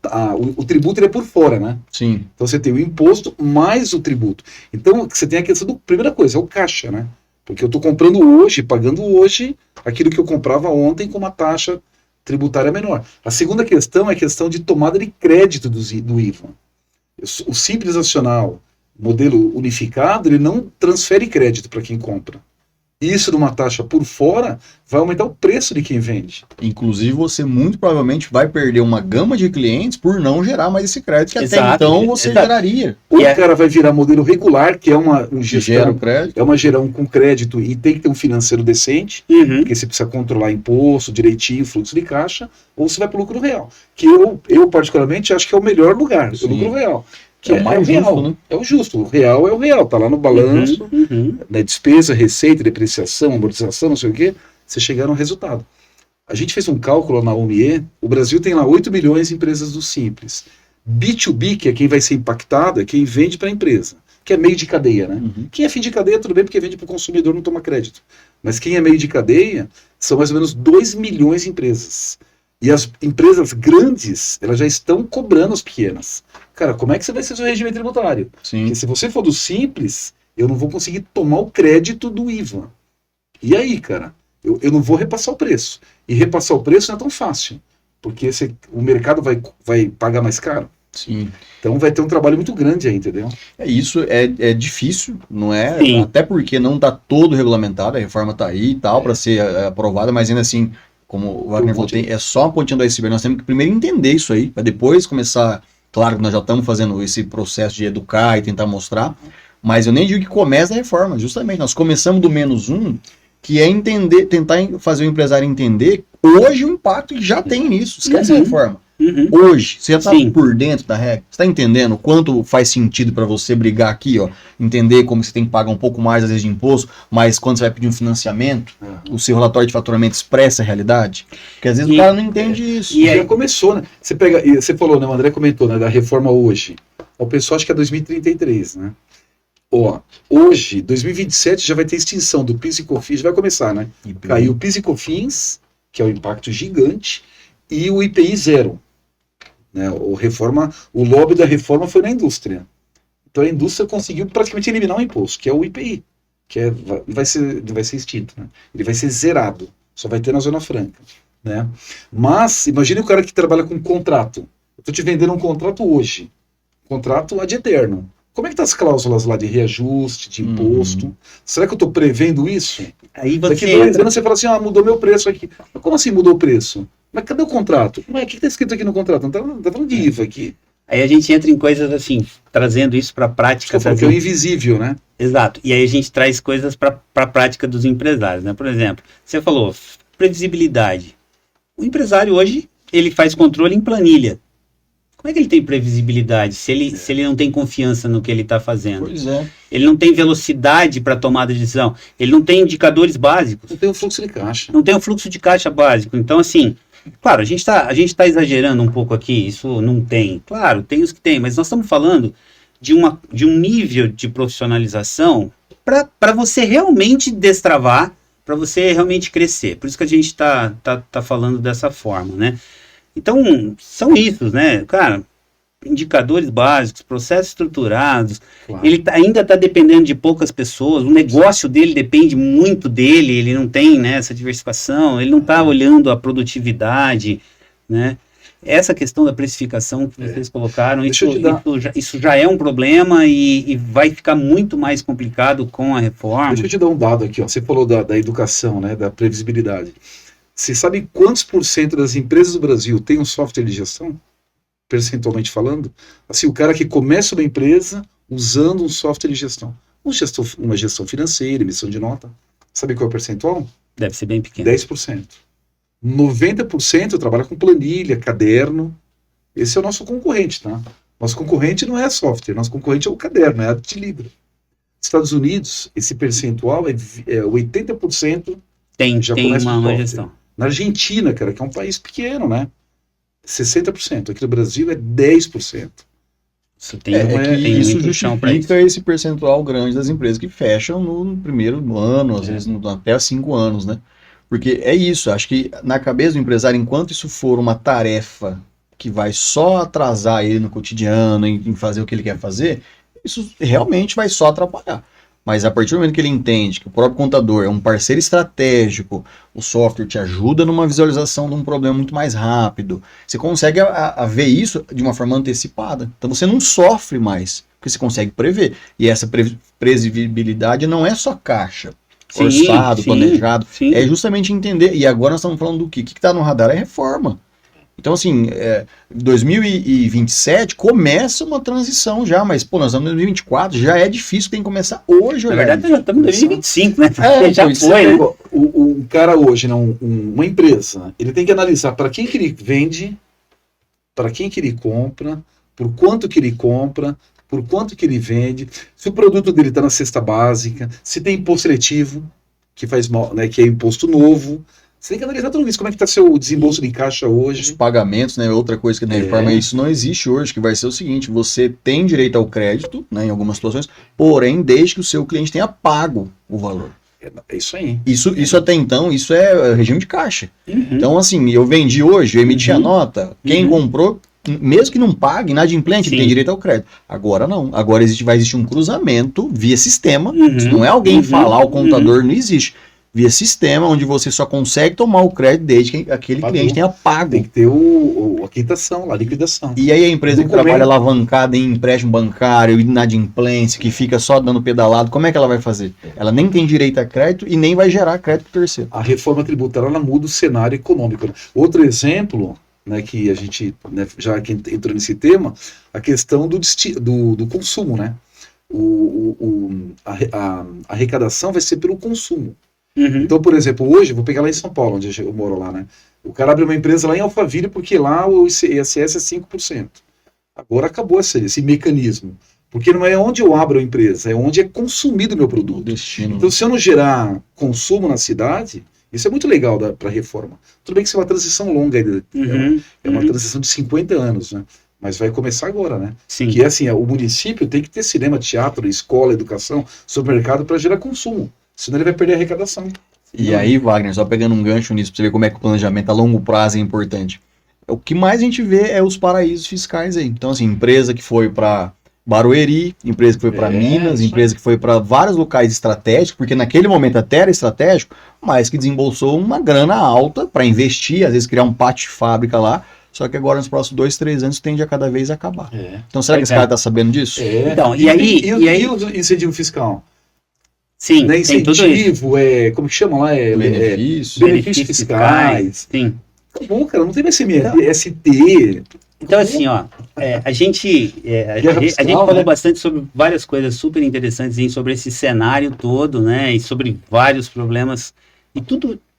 o tributo ele é por fora, né? Sim. Então você tem o imposto mais o tributo. Então você tem a questão primeira coisa, é o caixa, né? Porque eu estou comprando hoje, pagando hoje, aquilo que eu comprava ontem com uma taxa tributária menor. A segunda questão é a questão de tomada de crédito do IVA. O Simples Nacional, modelo unificado, ele não transfere crédito para quem compra. Isso numa taxa por fora vai aumentar o preço de quem vende. Inclusive você muito provavelmente vai perder uma gama de clientes por não gerar mais esse crédito que até então você geraria. O cara vai virar modelo regular, que é uma gestão, é uma gestão com crédito e tem que ter um financeiro decente, porque você precisa controlar imposto direitinho, fluxo de caixa, ou você vai para o lucro real, que eu particularmente acho que é o melhor lugar, o lucro real. Que é o mais real, justo, né? É o justo, o real é o real, tá lá no balanço, né, despesa, receita, depreciação, amortização, não sei o que, você chegar no resultado. A gente fez um cálculo na OMIE, o Brasil tem lá 8 milhões de empresas do Simples. B2B, que é quem vai ser impactado, é quem vende para a empresa, que é meio de cadeia, né? Quem é fim de cadeia, tudo bem, porque vende para o consumidor, não toma crédito. Mas quem é meio de cadeia, são mais ou menos 2 milhões de empresas. E as empresas grandes, elas já estão cobrando as pequenas. Cara, como é que você vai ser seu regime tributário? Sim. Porque se você for do Simples, eu não vou conseguir tomar o crédito do IVA. E aí, cara? Eu não vou repassar o preço. E repassar o preço não é tão fácil. Porque o mercado vai pagar mais caro. Sim. Então vai ter um trabalho muito grande aí, entendeu? Isso é difícil, não é? Sim. Até porque não está todo regulamentado, a reforma está aí e tal, para ser aprovada, mas ainda assim, como o Wagner falou, é só a pontinha do iceberg. Nós temos que primeiro entender isso aí, para depois começar. Claro que nós já estamos fazendo esse processo de educar e tentar mostrar, mas eu nem digo que começa a reforma, justamente. Nós começamos do -1, que é entender, tentar fazer o empresário entender hoje o impacto que já tem nisso. Esquece a reforma. Hoje, você já está por dentro da regra, você está entendendo quanto faz sentido para você brigar aqui, ó, entender como você tem que pagar um pouco mais às vezes de imposto, mas quando você vai pedir um financiamento, o seu relatório de faturamento expressa a realidade, porque às vezes o cara não entende isso. E aí começou, né? Você falou, né? O André comentou, né? Da reforma hoje. O pessoal acha que é 2033, né? Ó, hoje, 2027 já vai ter extinção do PIS e COFINS, vai começar, né? Caiu o PIS e COFINS, que é um impacto gigante, e o IPI zero. Né, o lobby da reforma foi na indústria. Então a indústria conseguiu praticamente eliminar o imposto, que é o IPI, que vai ser extinto. Né? Ele vai ser zerado, só vai ter na Zona Franca. Né? Mas, imagine o cara que trabalha com contrato. Eu estou te vendendo um contrato hoje, contrato ad eterno. Como é que estão as cláusulas lá de reajuste, de imposto? Será que eu estou prevendo isso? Aí Daqui 2 anos você fala assim, mudou meu preço aqui. Mas como assim mudou o preço? Mas cadê o contrato? Mas o que está escrito aqui no contrato? Não está falando de IVA aqui. Aí a gente entra em coisas assim, trazendo isso para a prática. Porque é o invisível, né? Exato. E aí a gente traz coisas para a prática dos empresários, né? Por exemplo, você falou previsibilidade. O empresário hoje, ele faz controle em planilha. Como é que ele tem previsibilidade se ele não tem confiança no que ele está fazendo? Pois é. Ele não tem velocidade para tomada de decisão. Ele não tem indicadores básicos. Não tem um fluxo de caixa. Não tem um fluxo de caixa básico. Então, assim, claro, a gente tá exagerando um pouco aqui. Isso não tem. Claro, tem os que tem, mas nós estamos falando de um nível de profissionalização para você realmente destravar, para você realmente crescer. Por isso que a gente tá falando dessa forma, né? Então, são isso, né? Cara, indicadores básicos, processos estruturados, Claro. ele ainda está dependendo de poucas pessoas, o negócio dele depende muito dele, ele não tem, né, essa diversificação, ele não está olhando a produtividade, né? Essa questão da precificação que vocês colocaram, isso já é um problema e vai ficar muito mais complicado com a reforma. Deixa eu te dar um dado aqui, ó. Você falou da educação, né, da previsibilidade. Você sabe quantos % das empresas do Brasil tem um software de gestão? Percentualmente falando? Assim, o cara que começa uma empresa usando um software de gestão. Uma gestão financeira, emissão de nota. Sabe qual é o percentual? Deve ser bem pequeno. 10%. 90% trabalha com planilha, caderno. Esse é o nosso concorrente, tá? Nosso concorrente não é software, nosso concorrente é o caderno, é a Tilibra. Estados Unidos, esse percentual é 80%. Tem começa com uma software. gestão. Na Argentina, cara, que é um país pequeno, né? 60%. Aqui no Brasil é 10%. Isso tem isso muito chão para isso. justifica esse percentual grande das empresas que fecham no primeiro ano, às vezes até 5 anos, né? Porque é isso, acho que na cabeça do empresário, enquanto isso for uma tarefa que vai só atrasar ele no cotidiano, em fazer o que ele quer fazer, isso realmente vai só atrapalhar. Mas a partir do momento que ele entende que o próprio contador é um parceiro estratégico, o software te ajuda numa visualização de um problema muito mais rápido, você consegue a ver isso de uma forma antecipada. Então você não sofre mais, porque você consegue prever. E essa previsibilidade não é só caixa, orçado, planejado, é justamente entender. E agora nós estamos falando do quê? O que está no radar é reforma. Então, assim, 2027 começa uma transição já, mas, pô, nós estamos em 2024, já é difícil, tem que começar hoje. Na verdade, já estamos em 2025, né? Já foi, né? O cara hoje, uma empresa, ele tem que analisar para quem que ele vende, para quem que ele compra, por quanto que ele compra, por quanto que ele vende, se o produto dele está na cesta básica, se tem imposto seletivo, que faz mal, né, que é imposto novo. Você tem que analisar tudo isso, como é que está seu desembolso de caixa hoje. Os pagamentos, né? Outra coisa que na reforma, isso não existe hoje, que vai ser o seguinte: você tem direito ao crédito, né, em algumas situações, porém, desde que o seu cliente tenha pago o valor. É isso aí. Isso até então, isso é regime de caixa. Então, assim, eu vendi hoje, eu emiti a nota, quem comprou, mesmo que não pague, inadimplente, tem direito ao crédito. Agora não. Agora vai existir um cruzamento via sistema. Isso não é alguém falar, o contador não existe. Via sistema, onde você só consegue tomar o crédito desde que aquele cliente tenha pago. Tem que ter a quitação, a liquidação. E aí a empresa que trabalha alavancada em empréstimo bancário, inadimplência, que fica só dando pedalado, como é que ela vai fazer? Ela nem tem direito a crédito e nem vai gerar crédito pro terceiro. A reforma tributária, ela muda o cenário econômico. Outro exemplo, né, que a gente, né, já que entrou nesse tema, a questão do consumo, né? A arrecadação vai ser pelo consumo. Então, por exemplo, hoje, vou pegar lá em São Paulo, onde eu moro lá, né? O cara abre uma empresa lá em Alphaville porque lá o ICS é 5%. Agora acabou esse mecanismo. Porque não é onde eu abro a empresa, é onde é consumido o meu produto. Destino. Então, se eu não gerar consumo na cidade, isso é muito legal para a reforma. Tudo bem que isso é uma transição longa ainda. É uma transição de 50 anos, né? Mas vai começar agora, né? Sim. Que é assim, o município tem que ter cinema, teatro, escola, educação, supermercado para gerar consumo. Senão ele vai perder a arrecadação. E aí, Wagner, só pegando um gancho nisso, pra você ver como é que o planejamento a longo prazo é importante. O que mais a gente vê é os paraísos fiscais aí. Então, assim, empresa que foi para Barueri, empresa que foi para Minas, empresa que foi para vários locais estratégicos, porque naquele momento até era estratégico, mas que desembolsou uma grana alta para investir, às vezes criar um pátio de fábrica lá, só que agora nos próximos 2, 3 anos tende a cada vez acabar. Então, será que esse cara está sabendo disso? Então, e aí o incentivo fiscal? Sim, né, incentivo, tem tudo isso. Como que chama lá? Benefícios. Benefícios fiscais. Sim. Tá bom, cara, não tem mais ST. Então, assim, ó, a gente falou bastante sobre várias coisas super interessantes, sobre esse cenário todo, né, e sobre vários problemas, e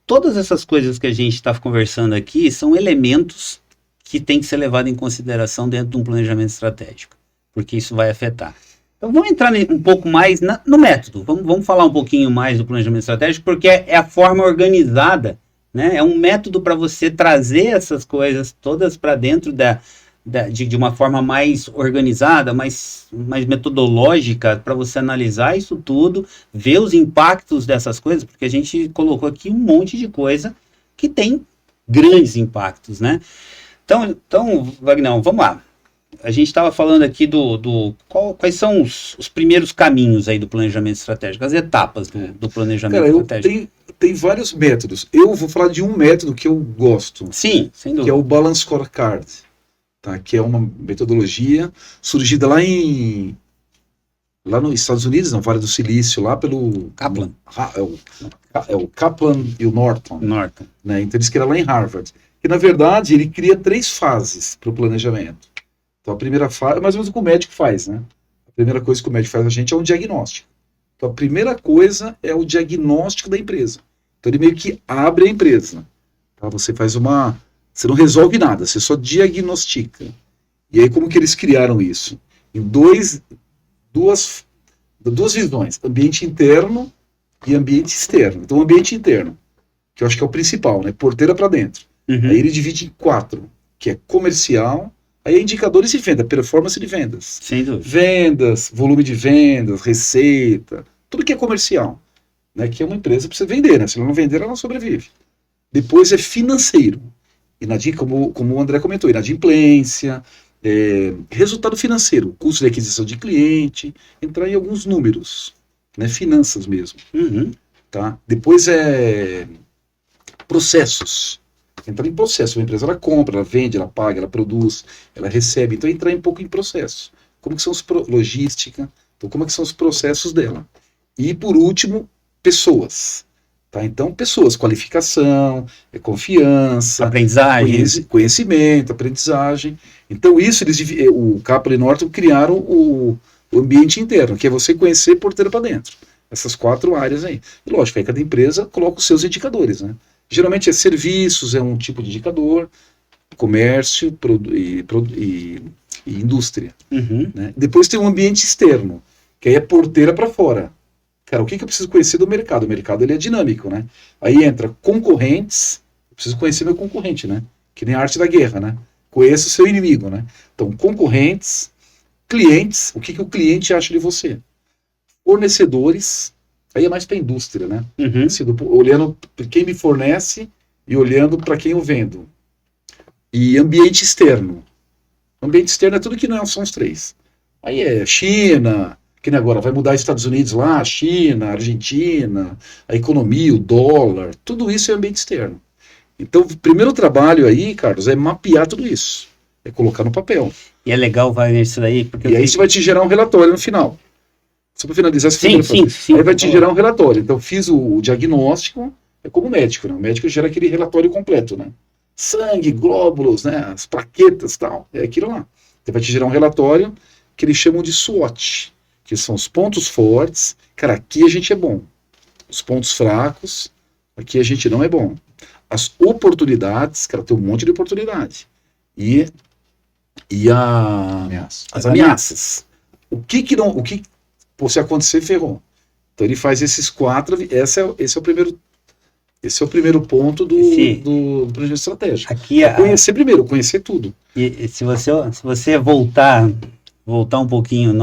todas essas coisas que a gente está conversando aqui são elementos que tem que ser levado em consideração dentro de um planejamento estratégico, porque isso vai afetar. Então, vamos entrar um pouco mais no método, vamos falar um pouquinho mais do planejamento estratégico, porque é a forma organizada, né? É um método para você trazer essas coisas todas para dentro de uma forma mais organizada, mais metodológica, para você analisar isso tudo, ver os impactos dessas coisas, porque a gente colocou aqui um monte de coisa que tem grandes impactos, né? Então Vagnão, vamos lá. A gente estava falando aqui quais são os primeiros caminhos aí do planejamento estratégico, as etapas do planejamento estratégico. Tem vários métodos. Eu vou falar de um método que eu gosto. Sim, sem dúvida. Que é o Balance Scorecard. Tá? Que é uma metodologia surgida lá nos Estados Unidos, no Vale do Silício, lá pelo... Kaplan. É o Kaplan e o Norton. Né? Então eles criaram lá em Harvard. Que, na verdade, ele cria 3 fases para o planejamento. Então a primeira fase é mais ou menos o que o médico faz, né? A primeira coisa que o médico faz a gente é um diagnóstico. Então a primeira coisa é o diagnóstico da empresa. Então ele meio que abre a empresa. Tá? Você não resolve nada, você só diagnostica. E aí como que eles criaram isso? Em duas visões, ambiente interno e ambiente externo. Então o ambiente interno, que eu acho que é o principal, né? Porteira para dentro. Aí ele divide em 4, que é comercial, aí é indicadores de venda, performance de vendas. Sem dúvida. Vendas, volume de vendas, receita, tudo que é comercial. Né, que é uma empresa precisa vender, né? Se ela não vender, ela não sobrevive. Depois é financeiro. Como o André comentou, inadimplência, resultado financeiro, custo de aquisição de cliente, entrar em alguns números, né? Finanças mesmo. Tá? Depois é processos. Entrar em processo. A empresa ela compra, ela vende, ela paga, ela produz, ela recebe. Então entrar um pouco em processo. Como que são logística, então como que são os processos dela. E por último, pessoas. Tá? Então pessoas, qualificação, confiança, aprendizagem, conhecimento, aprendizagem. Então isso, o Kaplan e Norton criaram o ambiente interno, que é você conhecer porteira para dentro. Essas 4 áreas aí. E lógico, aí cada empresa coloca os seus indicadores, né? Geralmente serviços, é um tipo de indicador, comércio e indústria. Né? Depois tem um ambiente externo, que aí é porteira para fora. Cara, o que eu preciso conhecer do mercado? O mercado ele é dinâmico, né? Aí entra concorrentes, eu preciso conhecer meu concorrente, né? Que nem a arte da guerra, né? Conheça o seu inimigo, né? Então, concorrentes, clientes, o que o cliente acha de você? Fornecedores, aí é mais para a indústria, né? Olhando para quem me fornece e olhando para quem eu vendo. E ambiente externo. Ambiente externo é tudo que não são os 3. Aí é China, que nem agora vai mudar Estados Unidos lá, China, Argentina, a economia, o dólar, tudo isso é ambiente externo. Então, o primeiro trabalho aí, Carlos, é mapear tudo isso. É colocar no papel. E é legal, Wagner, isso daí, porque... E aí isso vai te gerar um relatório no final. Só para finalizar, sim. Aí vai te gerar um relatório. Então, fiz o diagnóstico, é como médico, né? O médico gera aquele relatório completo, né? Sangue, glóbulos, né? As plaquetas e tal. É aquilo lá. Então, vai te gerar um relatório que eles chamam de SWOT, que são os pontos fortes. Cara, aqui a gente é bom. Os pontos fracos, aqui a gente não é bom. As oportunidades, cara, tem um monte de oportunidade. E as ameaças. O que se acontecer, ferrou. Então ele faz esses 4, esse é o primeiro ponto do planejamento estratégico. Aqui conhecer tudo. E se você voltar um pouquinho o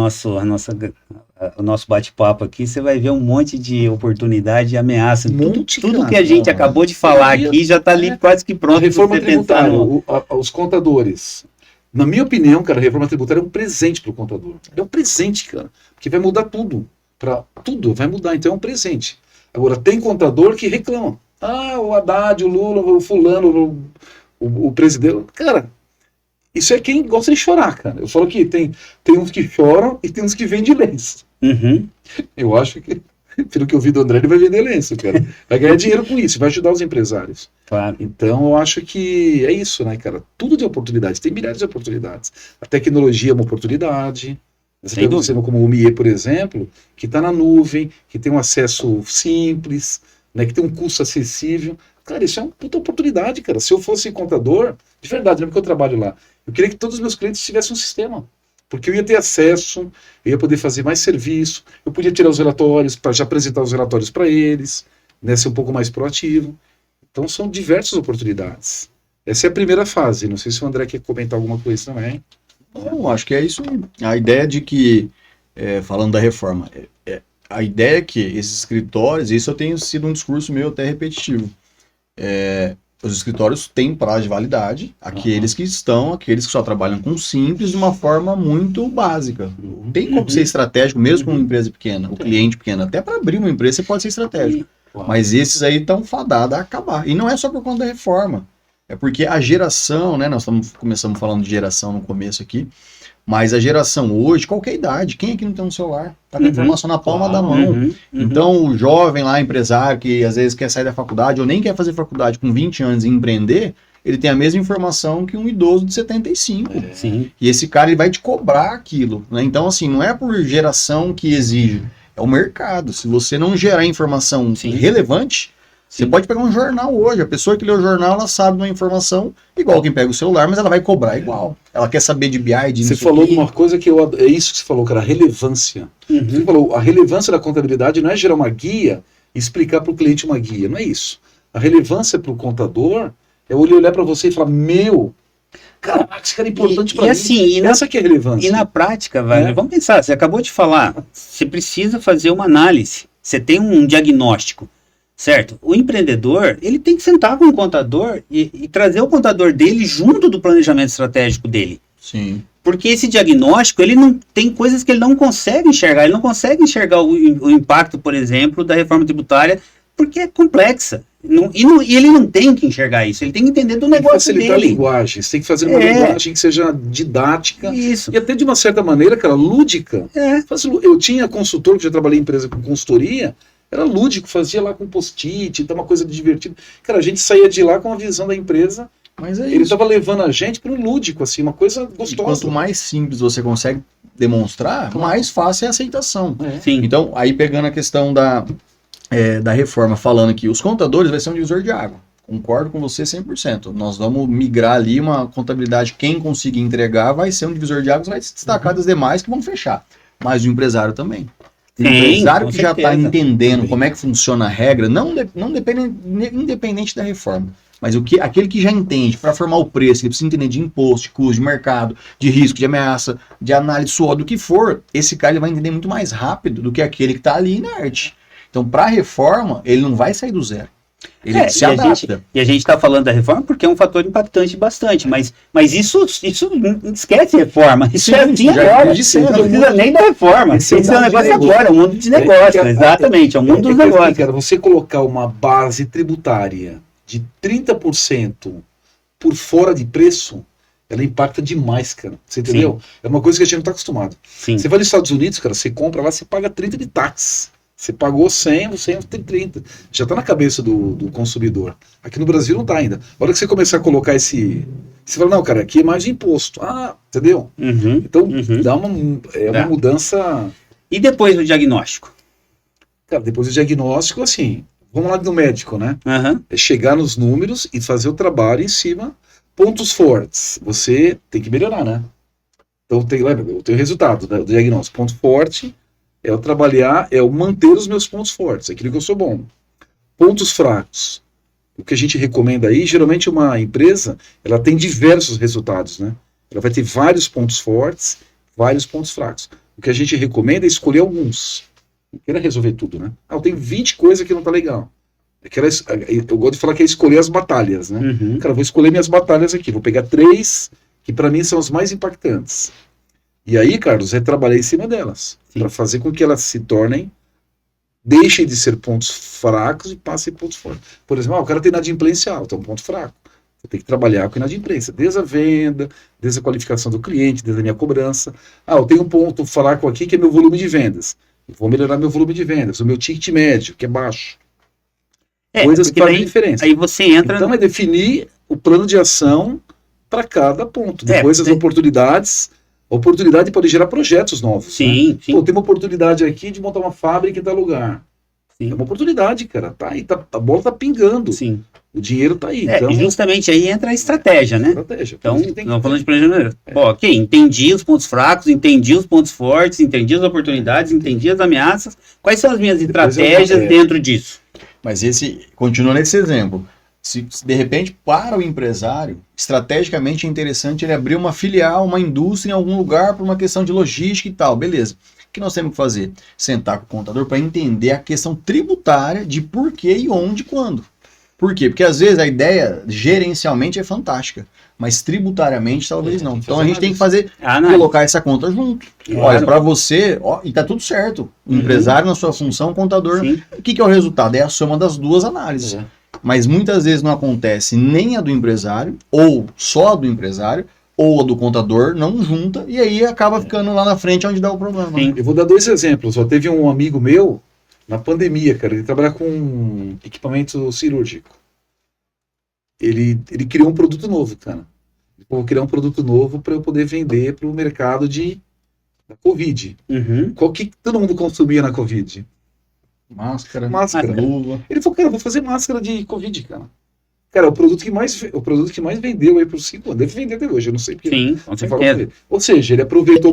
nosso bate-papo aqui, você vai ver um monte de oportunidade e ameaça. Tudo que a gente acabou de falar aqui já está ali quase que pronto. A reforma tributária, os contadores. Na minha opinião, cara, a reforma tributária é um presente para o contador. É um presente, cara. Porque vai mudar tudo. Tudo vai mudar, então é um presente. Agora, tem contador que reclama. O Haddad, o Lula, o fulano, o presidente. Cara, isso é quem gosta de chorar, cara. Eu falo que tem uns que choram e tem uns que vendem leis. Uhum. Eu acho que pelo que eu vi do André, ele vai vender lenço, cara. Vai ganhar dinheiro com isso, vai ajudar os empresários. Claro. Então, eu acho que é isso, né, cara? Tudo de oportunidade, tem milhares de oportunidades. A tecnologia é uma oportunidade. Você tem um como o MIE, por exemplo, que está na nuvem, que tem um acesso simples, né, que tem um custo acessível. Cara, isso é uma puta oportunidade, cara. Se eu fosse contador, de verdade, lembra que eu trabalho lá, eu queria que todos os meus clientes tivessem um sistema. Porque eu ia ter acesso, eu ia poder fazer mais serviço, eu podia tirar os relatórios, para já apresentar os relatórios para eles, né, ser um pouco mais proativo. Então são diversas oportunidades. Essa é a primeira fase. Não sei se o André quer comentar alguma coisa também. Não, acho que é isso aí. A ideia de que, falando da reforma, a ideia é que esses escritórios, isso tem sido um discurso meu até repetitivo, os escritórios têm prazo de validade, aqueles que só trabalham com simples de uma forma muito básica. Não tem como ser estratégico, mesmo com uma empresa pequena, o cliente pequeno. Até para abrir uma empresa você pode ser estratégico. Mas esses aí estão fadados a acabar. E não é só por conta da reforma. É porque a geração, né? Nós começamos falando de geração no começo aqui, mas a geração hoje, qualquer idade, quem aqui não tem um celular? Tá com a informação na palma da mão. Então, o jovem lá, empresário, que às vezes quer sair da faculdade ou nem quer fazer faculdade com 20 anos e empreender, ele tem a mesma informação que um idoso de 75. Sim. E esse cara ele vai te cobrar aquilo, né? Então, assim, não é por geração que exige, é o mercado. Se você não gerar informação relevante, você pode pegar um jornal hoje. A pessoa que lê o jornal, ela sabe uma informação igual quem pega o celular, mas ela vai cobrar igual. Ela quer saber de BI, de Você falou de uma coisa que é isso que você falou, cara, a relevância. Você falou, a relevância da contabilidade não é gerar uma guia e explicar para o cliente uma guia, não é isso. A relevância para o contador é ele olhar para você e falar, caraca, isso cara é importante para mim. Assim, essa que é a relevância. E na prática, vamos pensar, você acabou de falar, você precisa fazer uma análise, você tem um diagnóstico. Certo? O empreendedor, ele tem que sentar com o contador e trazer o contador dele junto do planejamento estratégico dele. Sim. Porque esse diagnóstico, ele não tem coisas que ele não consegue enxergar. Ele não consegue enxergar o impacto, por exemplo, da reforma tributária, porque é complexa. E ele não tem que enxergar isso. Ele tem que entender do negócio dele. Facilitar a linguagem. Você tem que fazer uma linguagem que seja didática. Isso. E até de uma certa maneira, cara, lúdica. Eu tinha consultor, que já trabalhei em empresa com consultoria, era lúdico, fazia lá com post-it, então uma coisa divertida. Cara, a gente saía de lá com a visão da empresa, mas ele estava levando a gente para um lúdico, assim, uma coisa gostosa. E quanto mais simples você consegue demonstrar, mais fácil é a aceitação. Sim. Então, aí pegando a questão da reforma, falando que os contadores vai ser um divisor de água. Concordo com você 100%. Nós vamos migrar ali uma contabilidade, quem conseguir entregar vai ser um divisor de águas, vai se destacar das demais que vão fechar. Mas o empresário também. O empresário que já está entendendo como é que funciona a regra, independente da reforma, mas aquele que já entende, para formar o preço, ele precisa entender de imposto, de custo, de mercado, de risco, de ameaça, de análise SWOT, do que for, esse cara ele vai entender muito mais rápido do que aquele que está ali inerte. Então, para a reforma, ele não vai sair do zero. Ele se adapta. E a gente está falando da reforma porque é um fator impactante bastante, mas isso esquece reforma. Isso é assim agora. Não precisa nem da reforma. Isso é um negócio agora, é um mundo de negócio. Exatamente, é o mundo dos negócios. Cara, você colocar uma base tributária de 30% por fora de preço, ela impacta demais, cara. Você entendeu? Sim. É uma coisa que a gente não está acostumado. Sim. Você vai nos Estados Unidos, cara, você compra lá, você paga 30 de táxi. Você pagou 100, você tem 30. Já está na cabeça do consumidor. Aqui no Brasil não está ainda. A hora que você começar a colocar você fala, não, cara, aqui é mais imposto. Entendeu? Então, dá uma mudança... E depois do diagnóstico? Cara, depois do diagnóstico, assim, vamos lá no médico, né? É chegar nos números e fazer o trabalho em cima. Pontos fortes. Você tem que melhorar, né? Então, eu tenho o resultado do diagnóstico. Ponto forte... é eu trabalhar, é eu manter os meus pontos fortes, aquilo que eu sou bom. Pontos fracos. O que a gente recomenda aí, geralmente uma empresa, ela tem diversos resultados, né? Ela vai ter vários pontos fortes, vários pontos fracos. O que a gente recomenda é escolher alguns. Não queira resolver tudo, né? Eu tenho 20 coisas que não tá legal. Eu gosto de falar que é escolher as batalhas, né? Cara, eu vou escolher minhas batalhas aqui, vou pegar 3 que para mim são as mais impactantes. E aí, Carlos, é trabalhar em cima delas, para fazer com que elas se tornem, deixem de ser pontos fracos e passem pontos fortes. Por exemplo, o cara tem inadimplência alta, é um ponto fraco. Eu tenho que trabalhar com inadimplência, desde a venda, desde a qualificação do cliente, desde a minha cobrança. Eu tenho um ponto fraco aqui que é meu volume de vendas. Vou melhorar meu volume de vendas, o meu ticket médio, que é baixo. Coisas que fazem diferença. Aí você entra... Então é definir o plano de ação para cada ponto. Depois as oportunidades... A oportunidade pode gerar projetos novos. Sim, né? Pô, tem uma oportunidade aqui de montar uma fábrica em tal lugar. Sim. É uma oportunidade, cara. Tá aí, a bola tá pingando. Sim. O dinheiro tá aí. Então, justamente aí entra a estratégia, né? Então, não falando de planejamento. Pô, ok, entendi os pontos fracos, entendi os pontos fortes, entendi as oportunidades, entendi as ameaças. Quais são as minhas estratégias dentro disso? Mas continua nesse exemplo. Se de repente, para o empresário, estrategicamente é interessante ele abrir uma filial, uma indústria em algum lugar por uma questão de logística e tal, beleza. O que nós temos que fazer? Sentar com o contador para entender a questão tributária de por quê e onde e quando. Por quê? Porque às vezes a ideia gerencialmente é fantástica, mas tributariamente talvez não. Então a gente tem que colocar essa conta junto. Claro. Olha, para você, e tá tudo certo. O empresário na sua função, o contador. Sim. O que é o resultado? É a soma das duas análises. Mas muitas vezes não acontece nem a do empresário, ou só a do empresário, ou a do contador, não junta, e aí acaba ficando lá na frente onde dá o problema. Sim. Eu vou dar 2 exemplos. Teve um amigo meu, na pandemia, cara, ele trabalha com equipamento cirúrgico. Ele criou um produto novo, cara. Vou criar um produto novo para eu poder vender para o mercado da Covid. Qual que todo mundo consumia na Covid? Máscara, luva. Ele falou, cara, eu vou fazer máscara de Covid, cara. Cara, o produto que mais vendeu aí por 5 anos. Deve vender até hoje, eu não sei porque. Sim, com certeza. Ou seja, ele aproveitou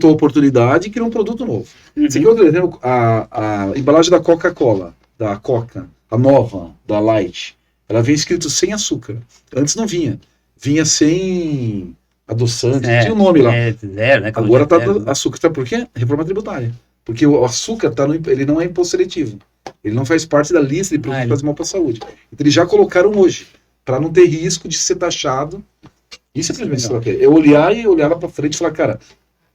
a oportunidade e criou um produto novo. Esse aqui é outro exemplo, a embalagem da Coca-Cola, da Coca, a nova, da Light, ela vem escrito sem açúcar. Antes não vinha. Vinha sem adoçante, tinha o nome lá. Zero, né? Agora tá açúcar, sabe por quê? Reforma tributária. Porque o açúcar ele não é imposto seletivo. Ele não faz parte da lista de produtos que fazem mal para a saúde. Então eles já colocaram hoje, para não ter risco de ser taxado. Isso é simplesmente eu olhar lá para frente e falar, cara,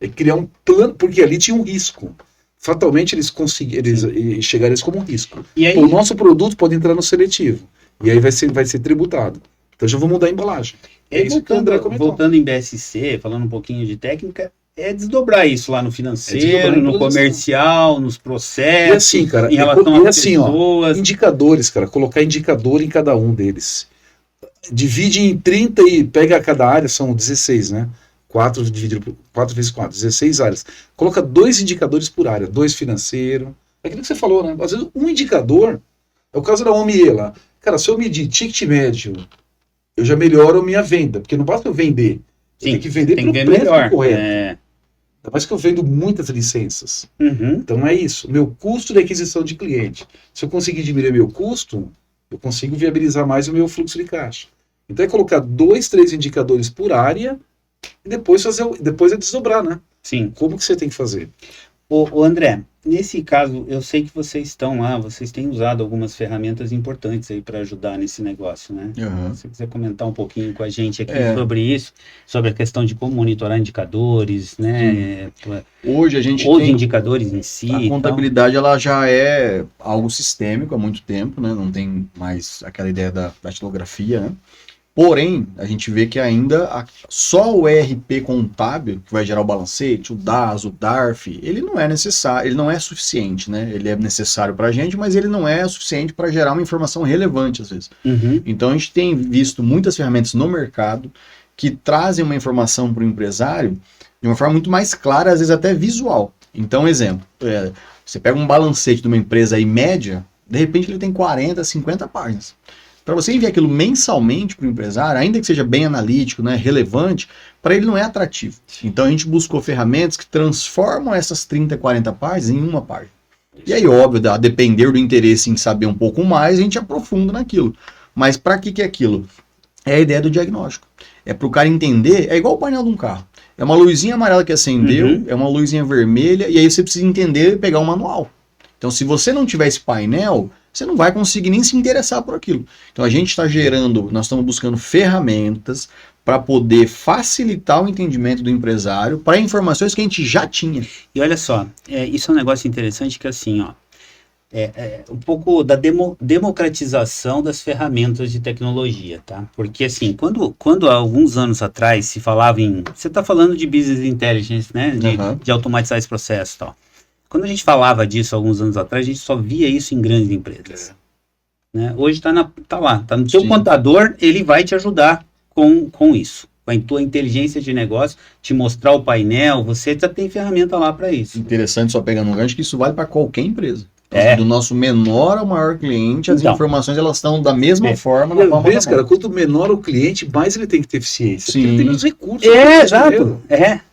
é criar um plano, porque ali tinha um risco. Fatalmente eles chegaram como um risco. E aí, o nosso produto pode entrar no seletivo. E aí vai ser tributado. Então já vou mudar a embalagem. Voltando em BSC, falando um pouquinho de técnica, desdobrar isso lá no financeiro, no comercial, nos processos, e assim, cara, em relação às pessoas. Indicadores, cara, colocar indicador em cada um deles. Divide em 30 e pega cada área, são 16, né? 4 vezes 4, 16 áreas. Coloca 2 indicadores por área, 2 financeiro. É aquilo que você falou, né? Às vezes um indicador, é o caso da OMIE lá. Cara, se eu medir ticket médio, eu já melhoro a minha venda, porque não basta eu vender. Tem que vender pelo preço correto. Ainda mais que eu vendo muitas licenças. Então é isso. Meu custo de aquisição de cliente. Se eu conseguir diminuir meu custo, eu consigo viabilizar mais o meu fluxo de caixa. Então é colocar 2, 3 indicadores por área e depois é desdobrar, né? Sim. Como que você tem que fazer? Ô André, nesse caso, eu sei que vocês estão lá, vocês têm usado algumas ferramentas importantes aí para ajudar nesse negócio, né? Se você quiser comentar um pouquinho com a gente aqui sobre isso, sobre a questão de como monitorar indicadores, né? Hoje a gente tem indicadores em si. A contabilidade ela já é algo sistêmico há muito tempo, né? Não tem mais aquela ideia da datilografia, né? Porém, a gente vê que ainda só o ERP contábil, que vai gerar o balancete, o DAS, o DARF, ele não é necessário, ele não é suficiente, né? Ele é necessário para a gente, mas ele não é suficiente para gerar uma informação relevante, às vezes. Então, a gente tem visto muitas ferramentas no mercado que trazem uma informação para o empresário de uma forma muito mais clara, às vezes até visual. Então, exemplo, você pega um balancete de uma empresa aí média, de repente ele tem 40, 50 páginas. Para você enviar aquilo mensalmente para o empresário, ainda que seja bem analítico, né, relevante, para ele não é atrativo. Então a gente buscou ferramentas que transformam essas 30, 40 páginas em uma página. E aí, óbvio, a depender do interesse em saber um pouco mais, a gente aprofunda naquilo. Mas para que é aquilo? É a ideia do diagnóstico. É para o cara entender, é igual o painel de um carro. É uma luzinha amarela que acendeu, é uma luzinha vermelha, e aí você precisa entender e pegar o manual. Então se você não tiver esse painel, você não vai conseguir nem se interessar por aquilo. Então a gente está nós estamos buscando ferramentas para poder facilitar o entendimento do empresário para informações que a gente já tinha. E olha só, isso é um negócio interessante que assim, ó, um pouco da democratização das ferramentas de tecnologia, tá? Porque assim, quando há alguns anos atrás se falava você está falando de business intelligence, né? De automatizar esse processo e tal. Quando a gente falava disso alguns anos atrás, a gente só via isso em grandes empresas. Né? Hoje tá lá, tá no seu contador, ele vai te ajudar com isso. Com a tua inteligência de negócio, te mostrar o painel, você já tem ferramenta lá para isso. Interessante, só pegando um gancho, que isso vale para qualquer empresa. Então, do nosso menor ao maior cliente, as informações elas estão da mesma forma na palma da mão. Cara, quanto menor o cliente, mais ele tem que ter eficiência. Sim. Ele tem os recursos. Exato.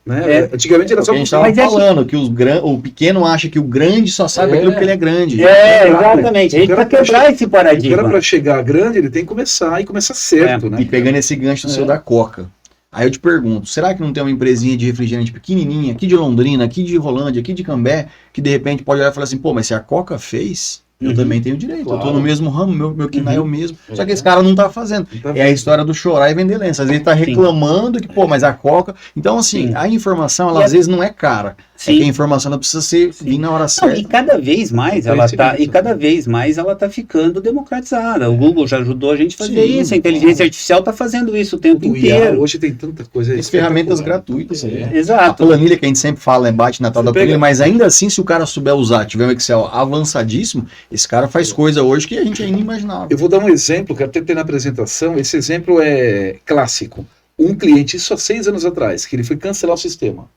Né? Antigamente era só... A gente estava falando que o pequeno acha que o grande só sabe aquilo que ele é grande. Exatamente. A gente vai quebrar esse paradigma. O cara, para chegar grande, ele tem que começar certo. Né? E pegando esse gancho do seu da Coca. Aí eu te pergunto, será que não tem uma empresinha de refrigerante pequenininha, aqui de Londrina, aqui de Rolândia, aqui de Cambé, que de repente pode olhar e falar assim, pô, mas se a Coca fez, eu também tenho direito, claro. Eu tô no mesmo ramo, meu KINAI é o mesmo. Só que esse cara não tá fazendo. É a história do chorar e vender lenço. Às vezes ele tá reclamando que, pô, mas a Coca... Então, assim, a informação, ela às vezes não é cara. É que a informação ela precisa vir na hora certa. E cada vez mais ela tá ficando democratizada. O Google já ajudou a gente a fazer isso. A inteligência artificial tá fazendo isso o tempo inteiro. Hoje tem tanta coisa... As ferramentas gratuitas. Exato. A planilha que a gente sempre fala, bate na tal da planilha, mas ainda assim, se o cara souber usar, tiver um Excel avançadíssimo, esse cara faz coisa hoje que a gente ainda imaginava. Eu vou dar um exemplo, que até tem na apresentação. Esse exemplo é clássico. Um cliente, isso há 6 anos atrás, que ele foi cancelar o sistema.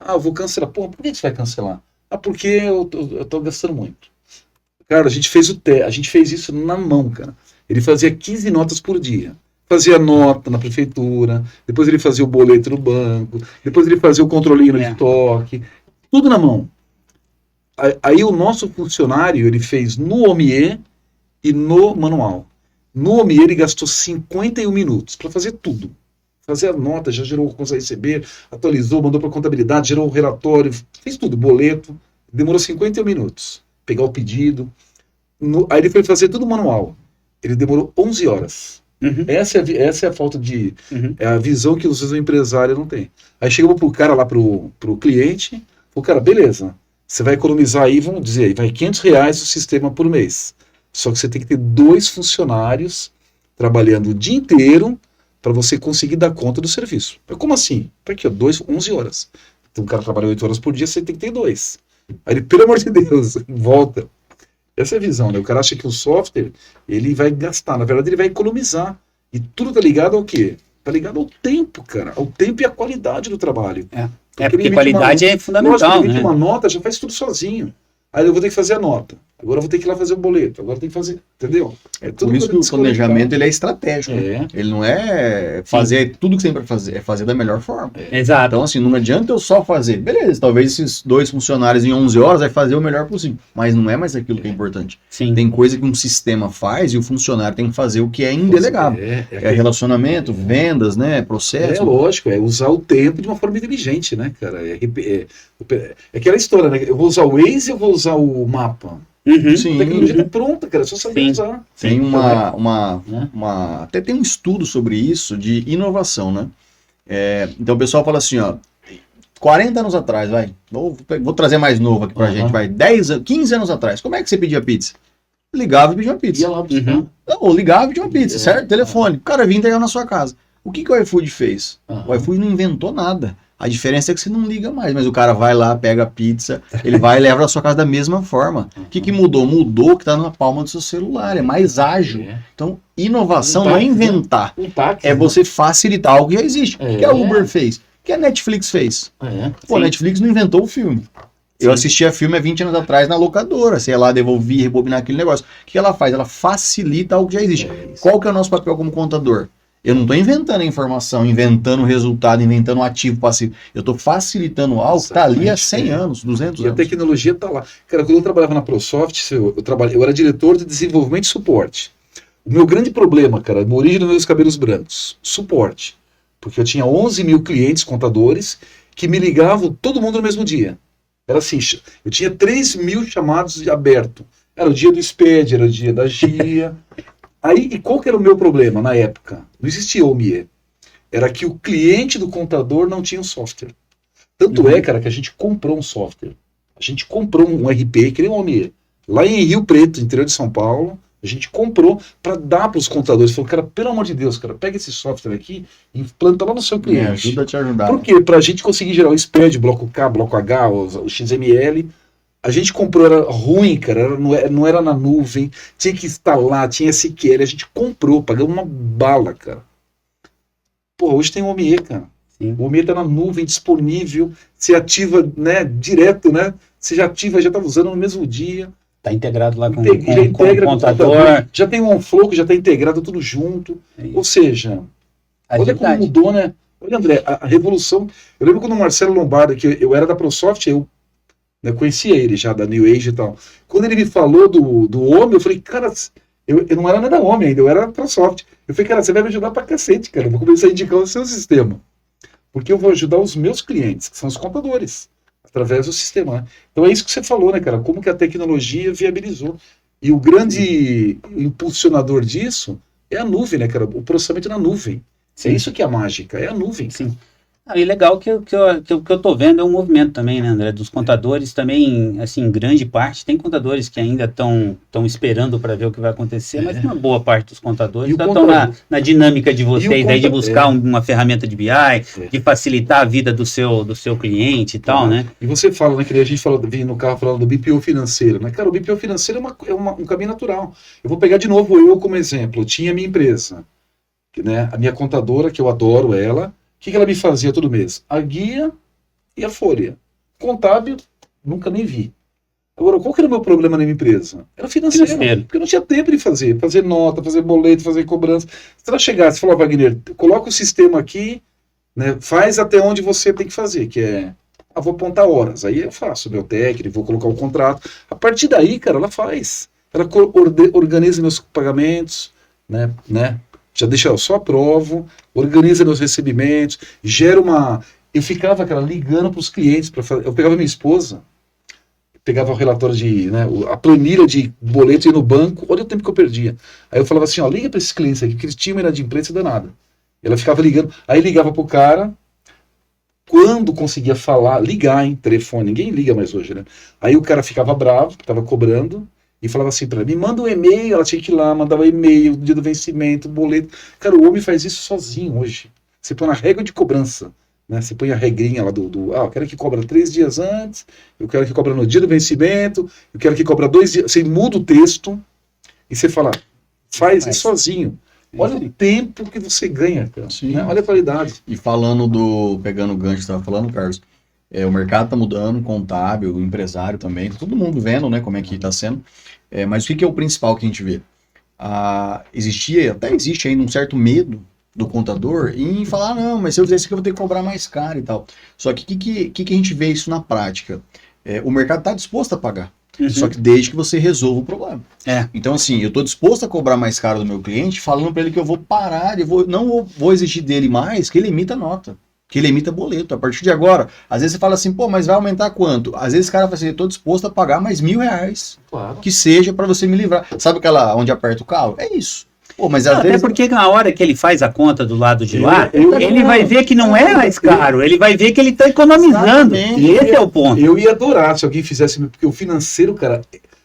Eu vou cancelar. Pô, por que você vai cancelar? Porque eu tô gastando muito. Cara, a gente fez isso na mão, cara. Ele fazia 15 notas por dia. Fazia nota na prefeitura, depois ele fazia o boleto no banco, depois ele fazia o controlinho no estoque, tudo na mão. Aí o nosso funcionário, ele fez no Omie e no manual. No Omie ele gastou 51 minutos para fazer tudo. Fazer a nota, já gerou o contas a receber, atualizou, mandou para a contabilidade, gerou o relatório, fez tudo, boleto, demorou 51 minutos. Pegar o pedido. Aí ele foi fazer tudo manual. Ele demorou 11 horas. Essa é a falta de... É a visão que às vezes o empresário não tem. Aí chegamos pro cara lá, pro cliente, falou, cara, beleza, você vai economizar aí, vamos dizer, aí vai R$500 o sistema por mês. Só que você tem que ter 2 funcionários trabalhando o dia inteiro para você conseguir dar conta do serviço. Mas como assim? Tá aqui, 11 horas. Então o cara trabalha 8 horas por dia, você tem que ter 2. Aí ele, pelo amor de Deus, volta. Essa é a visão, né? O cara acha que o software, ele vai gastar. Na verdade, ele vai economizar. E tudo tá ligado ao quê? Tá ligado ao tempo, cara. Ao tempo e à qualidade do trabalho. Porque qualidade é fundamental, né? Uma nota já faz tudo sozinho. Aí eu vou ter que fazer a nota. Agora eu vou ter que ir lá fazer o boleto. Agora tem que fazer, entendeu? Por isso que o planejamento ele é estratégico. Ele não é fazer tudo que você tem para fazer, é fazer da melhor forma. Exato. Então, assim, não adianta eu só fazer. Beleza, talvez esses 2 funcionários em 11 horas vai fazer o melhor possível. Mas não é mais aquilo que é importante. Sim. Tem coisa que um sistema faz e o funcionário tem que fazer o que é indelegável. É relacionamento, vendas, né, processo. É lógico, é usar o tempo de uma forma inteligente, né, cara? É aquela história, né? Eu vou usar o Waze, eu vou usar o mapa. Sim. A tecnologia está pronta, cara, é só saber usar. Tem até tem um estudo sobre isso de inovação, né? Então o pessoal fala assim, ó, 40 anos atrás, vou trazer mais novo aqui pra gente, 15 anos atrás, como é que você pedia pizza? Ligava e pedia uma pizza. Ia lá buscar. Ou ligava e pedia uma pizza, certo? Telefone. O cara vinha entregar na sua casa. O que o iFood fez? O iFood não inventou nada. A diferença é que você não liga mais, mas o cara vai lá, pega a pizza, ele vai e leva para sua casa da mesma forma. O que mudou? Mudou que está na palma do seu celular, é mais ágil. Então, inovação não é inventar, é você facilitar algo que já existe. O que a Uber fez? O que a Netflix fez? Pô, a Netflix não inventou o filme. Eu assistia filme há 20 anos atrás na locadora, sei lá, devolvia, rebobinar aquele negócio. O que ela faz? Ela facilita algo que já existe. Qual que é o nosso papel como contador? Eu não estou inventando a informação, inventando o resultado, inventando o ativo passivo. Eu estou facilitando algo que está ali há 100 anos, 200 anos. E a tecnologia está lá. Cara, quando eu trabalhava na ProSoft, eu era diretor de desenvolvimento e suporte. O meu grande problema, cara, a origem dos meus cabelos brancos, suporte. Porque eu tinha 11 mil clientes, contadores, que me ligavam todo mundo no mesmo dia. Era assim, eu tinha 3 mil chamados abertos. Era o dia do SPED, era o dia da GIA... Aí, e qual que era o meu problema na época? Não existia OMIE. Era que o cliente do contador não tinha um software. Tanto é, cara, que a gente comprou um software. A gente comprou um RP, que nem um OMIE. Lá em Rio Preto, interior de São Paulo, a gente comprou para dar para os contadores. Falou, cara, pelo amor de Deus, cara, pega esse software aqui e implanta lá no seu cliente. Ajuda a te ajudar. Por quê? Para a gente conseguir gerar o SPED, bloco K, bloco H, o XML. A gente comprou, era ruim, cara, não era na nuvem, tinha que instalar, tinha SQL, a gente comprou, pagamos uma bala, cara. Pô, hoje tem o OMIE, cara. Sim. O OMIE tá na nuvem, disponível, você ativa, né, direto, né? Você já ativa, já tá usando no mesmo dia. Tá integrado lá com o contador. Já tem um OnFlow que já tá integrado tudo junto. Ou seja, olha como mudou, né? Olha, André, a revolução. Eu lembro quando o Marcelo Lombardo, que eu era da ProSoft, eu conhecia ele já, da New Age e tal. Quando ele me falou do Homem, eu falei, cara, eu não era nada Homem ainda, eu era da ProSoft. Eu falei, cara, você vai me ajudar pra cacete, cara. Eu vou começar a indicar o seu sistema. Porque eu vou ajudar os meus clientes, que são os contadores, através do sistema. Né? Então é isso que você falou, né, cara? Como que a tecnologia viabilizou. E o grande impulsionador disso é a nuvem, né, cara? O processamento na nuvem. Sim. É isso que é a mágica, é a nuvem. Sim. E legal que eu tô vendo é um movimento também, né, André, dos contadores também, assim, grande parte, tem contadores que ainda estão esperando para ver o que vai acontecer, mas uma boa parte dos contadores já estão na dinâmica de vocês, aí de buscar uma ferramenta de BI, de facilitar a vida do seu cliente e tal, né? E você fala, né, que a gente vinha no carro falando do BPO financeiro, né? Cara, o BPO financeiro é um caminho natural. Eu vou pegar de novo eu como exemplo, eu tinha minha empresa, né, a minha contadora, que eu adoro ela. O que ela me fazia todo mês? A guia e a folha. Contábil, nunca nem vi. Agora, qual que era o meu problema na minha empresa? Era financeiro. Porque eu não tinha tempo de fazer nota, fazer boleto, fazer cobrança. Se ela chegasse e falou, Wagner, coloca o sistema aqui, né, faz até onde você tem que fazer, que é, vou apontar horas. Aí eu faço o meu técnico, vou colocar o contrato. A partir daí, cara, ela faz. Ela organiza meus pagamentos, né? Já deixa, eu só aprovo, organiza meus recebimentos, gera uma... Eu ficava, cara, ligando para os clientes, eu pegava minha esposa, pegava o relatório a planilha de boleto e no banco, olha o tempo que eu perdia. Aí eu falava assim, liga para esses clientes aqui, que eles tinham uma inadimplência danada. Ela ficava ligando, aí ligava pro cara, quando conseguia ligar em telefone, ninguém liga mais hoje, né? Aí o cara ficava bravo, estava cobrando, e falava assim para ela, me manda um e-mail, ela tinha que ir lá, mandava e-mail, dia do vencimento, boleto. Cara, o homem faz isso sozinho hoje. Você põe na regra de cobrança, né? Você põe a regrinha lá eu quero que cobra 3 dias antes, eu quero que cobra no dia do vencimento, eu quero que cobra 2 dias. Você muda o texto e você fala, faz isso sozinho. Olha o tempo que você ganha, cara. Né? Olha a qualidade. E pegando o gancho que você estava falando, Carlos, o mercado está mudando, contábil, empresário também, todo mundo vendo, né, como é que está sendo. Mas o que é o principal que a gente vê? Até existe ainda um certo medo do contador em falar, não, mas se eu fizer isso aqui eu vou ter que cobrar mais caro e tal. Só que o que a gente vê isso na prática? O mercado está disposto a pagar. Só que desde que você resolva o problema. Então, assim, eu estou disposto a cobrar mais caro do meu cliente, falando para ele que eu vou parar, não vou exigir dele mais, que ele emita nota. Que ele emita boleto. A partir de agora, às vezes você fala assim, pô, mas vai aumentar quanto? Às vezes o cara vai assim, eu tô disposto a pagar mais R$1.000. Claro. Que seja para você me livrar. Sabe aquela onde aperta o calo? É isso. Pô, mas às vezes... Até porque na hora que ele faz a conta do lado de lá, ele vai ver que não é mais caro, ele vai ver que ele tá economizando. E esse é o ponto. Eu ia adorar se alguém fizesse, porque o financeiro, cara,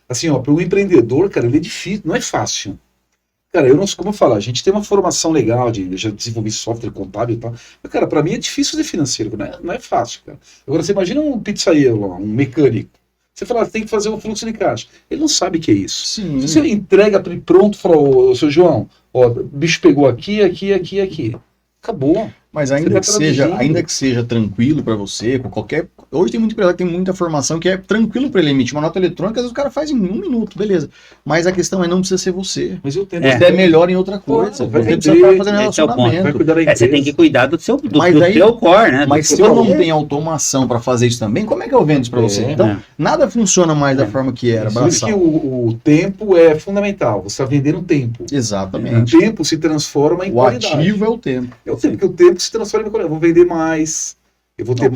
assim, para o empreendedor, cara, ele é difícil, não é fácil. Cara, eu não sei como eu falar, a gente tem uma formação legal, eu já desenvolvi software contábil e tal, mas, cara, pra mim é difícil ser financeiro, não é fácil, cara. Agora, você imagina um pizzaiolo, um mecânico, você fala, tem que fazer um fluxo de caixa, ele não sabe o que é isso. Sim. Se você entrega pronto, fala, ô, seu João, o bicho pegou aqui, acabou. Mas ainda que seja tranquilo para você, com qualquer... Hoje tem muito empresário que tem muita informação que é tranquilo para ele emitir uma nota eletrônica, às vezes o cara faz em 1 minuto, beleza. Mas a questão não precisa ser você. Mas eu tento. Você é melhor em outra coisa. Você precisa estar fazendo relacionamento. Você tem que cuidar do seu core, né? Mas se eu não tenho automação para fazer isso também, como é que eu vendo isso para você? Então, nada funciona mais da forma que era. Por isso que o tempo é fundamental. Você está vendendo tempo. Exatamente. O tempo se transforma em qualidade. O ativo é o tempo. Porque o tempo se transforma em qualidade. Eu vou vender mais. Eu vou ter